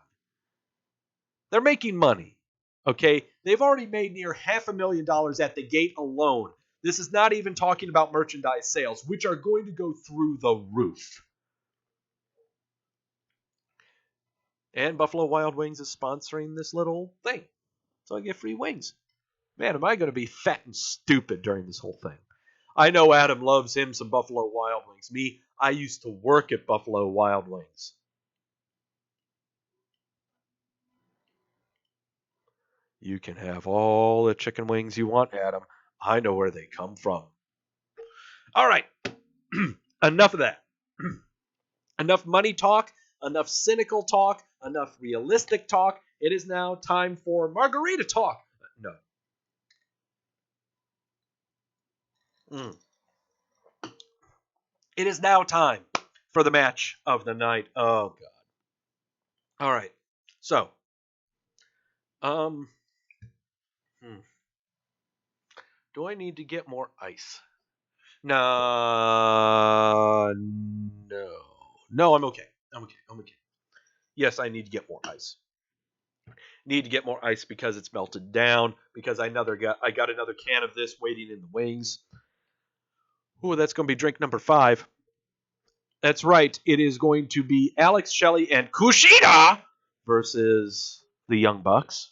They're making money, okay? They've already made near $500,000 at the gate alone. This is not even talking about merchandise sales, which are going to go through the roof. And Buffalo Wild Wings is sponsoring this little thing. So I get free wings. Man, am I going to be fat and stupid during this whole thing. I know Adam loves him some Buffalo Wild Wings. Me, I used to work at Buffalo Wild Wings. You can have all the chicken wings you want, Adam. I know where they come from. All right. Enough of that. Enough money talk. Enough cynical talk. Enough realistic talk. It is now time for margarita talk. No. It is now time for the match of the night. Oh, God. All right. So, do I need to get more ice? No, I'm okay. I'm okay. Yes, I need to get more ice. Need to get more ice because it's melted down. Because I got another can of this waiting in the wings. Ooh, that's going to be drink number 5. That's right. It is going to be Alex Shelley and Kushida versus the Young Bucks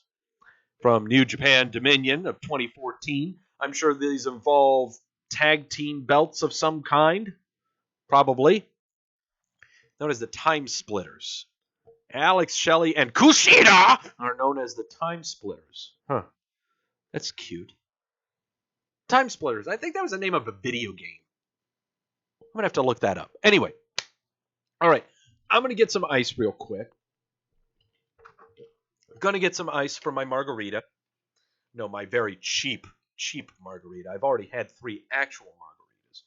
from New Japan Dominion of 2014. I'm sure these involve tag team belts of some kind. Probably. Known as the Time Splitters. Alex Shelley and Kushida are known as the Time Splitters. Huh. That's cute. Time Splitters. I think that was the name of a video game. I'm going to have to look that up. Anyway. All right. I'm going to get some ice real quick. I'm going to get some ice for my margarita. No, my very cheap margarita. I've already had 3 actual margaritas.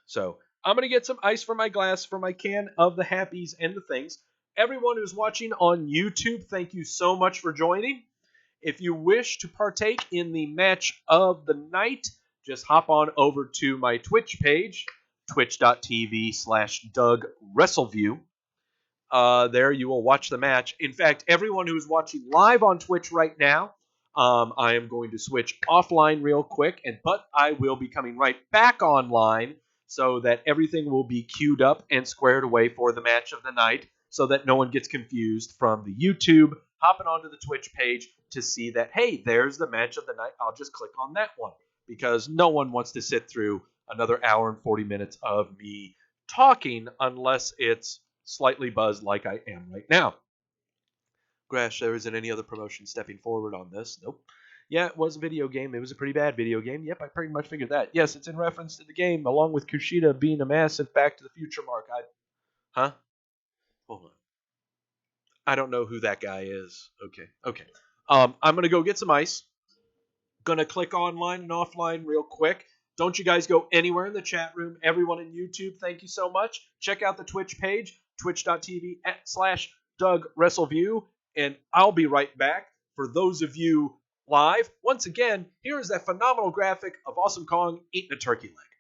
So I'm going to get some ice for my glass, for my can of the happies and the things. Everyone who's watching on YouTube, thank you so much for joining. If you wish to partake in the match of the night, just hop on over to my Twitch page, twitch.tv/Doug Wrestleview. There you will watch the match. In fact, everyone who's watching live on Twitch right now, I am going to switch offline real quick, but I will be coming right back online so that everything will be queued up and squared away for the match of the night so that no one gets confused from the YouTube hopping onto the Twitch page to see that, hey, there's the match of the night. I'll just click on that one because no one wants to sit through another hour and 40 minutes of me talking unless it's slightly buzzed like I am right now. Gosh, there isn't any other promotion stepping forward on this. Nope. Yeah, it was a video game. It was a pretty bad video game. Yep, I pretty much figured that. Yes, it's in reference to the game, along with Kushida being a massive Back to the Future mark. Huh? Hold on. I don't know who that guy is. Okay. I'm going to go get some ice. Going to click online and offline real quick. Don't you guys go anywhere in the chat room. Everyone in YouTube, thank you so much. Check out the Twitch page, twitch.tv/Doug Wrestleview, and I'll be right back. For those of you Live, once again, here is that phenomenal graphic of Awesome Kong eating a turkey leg.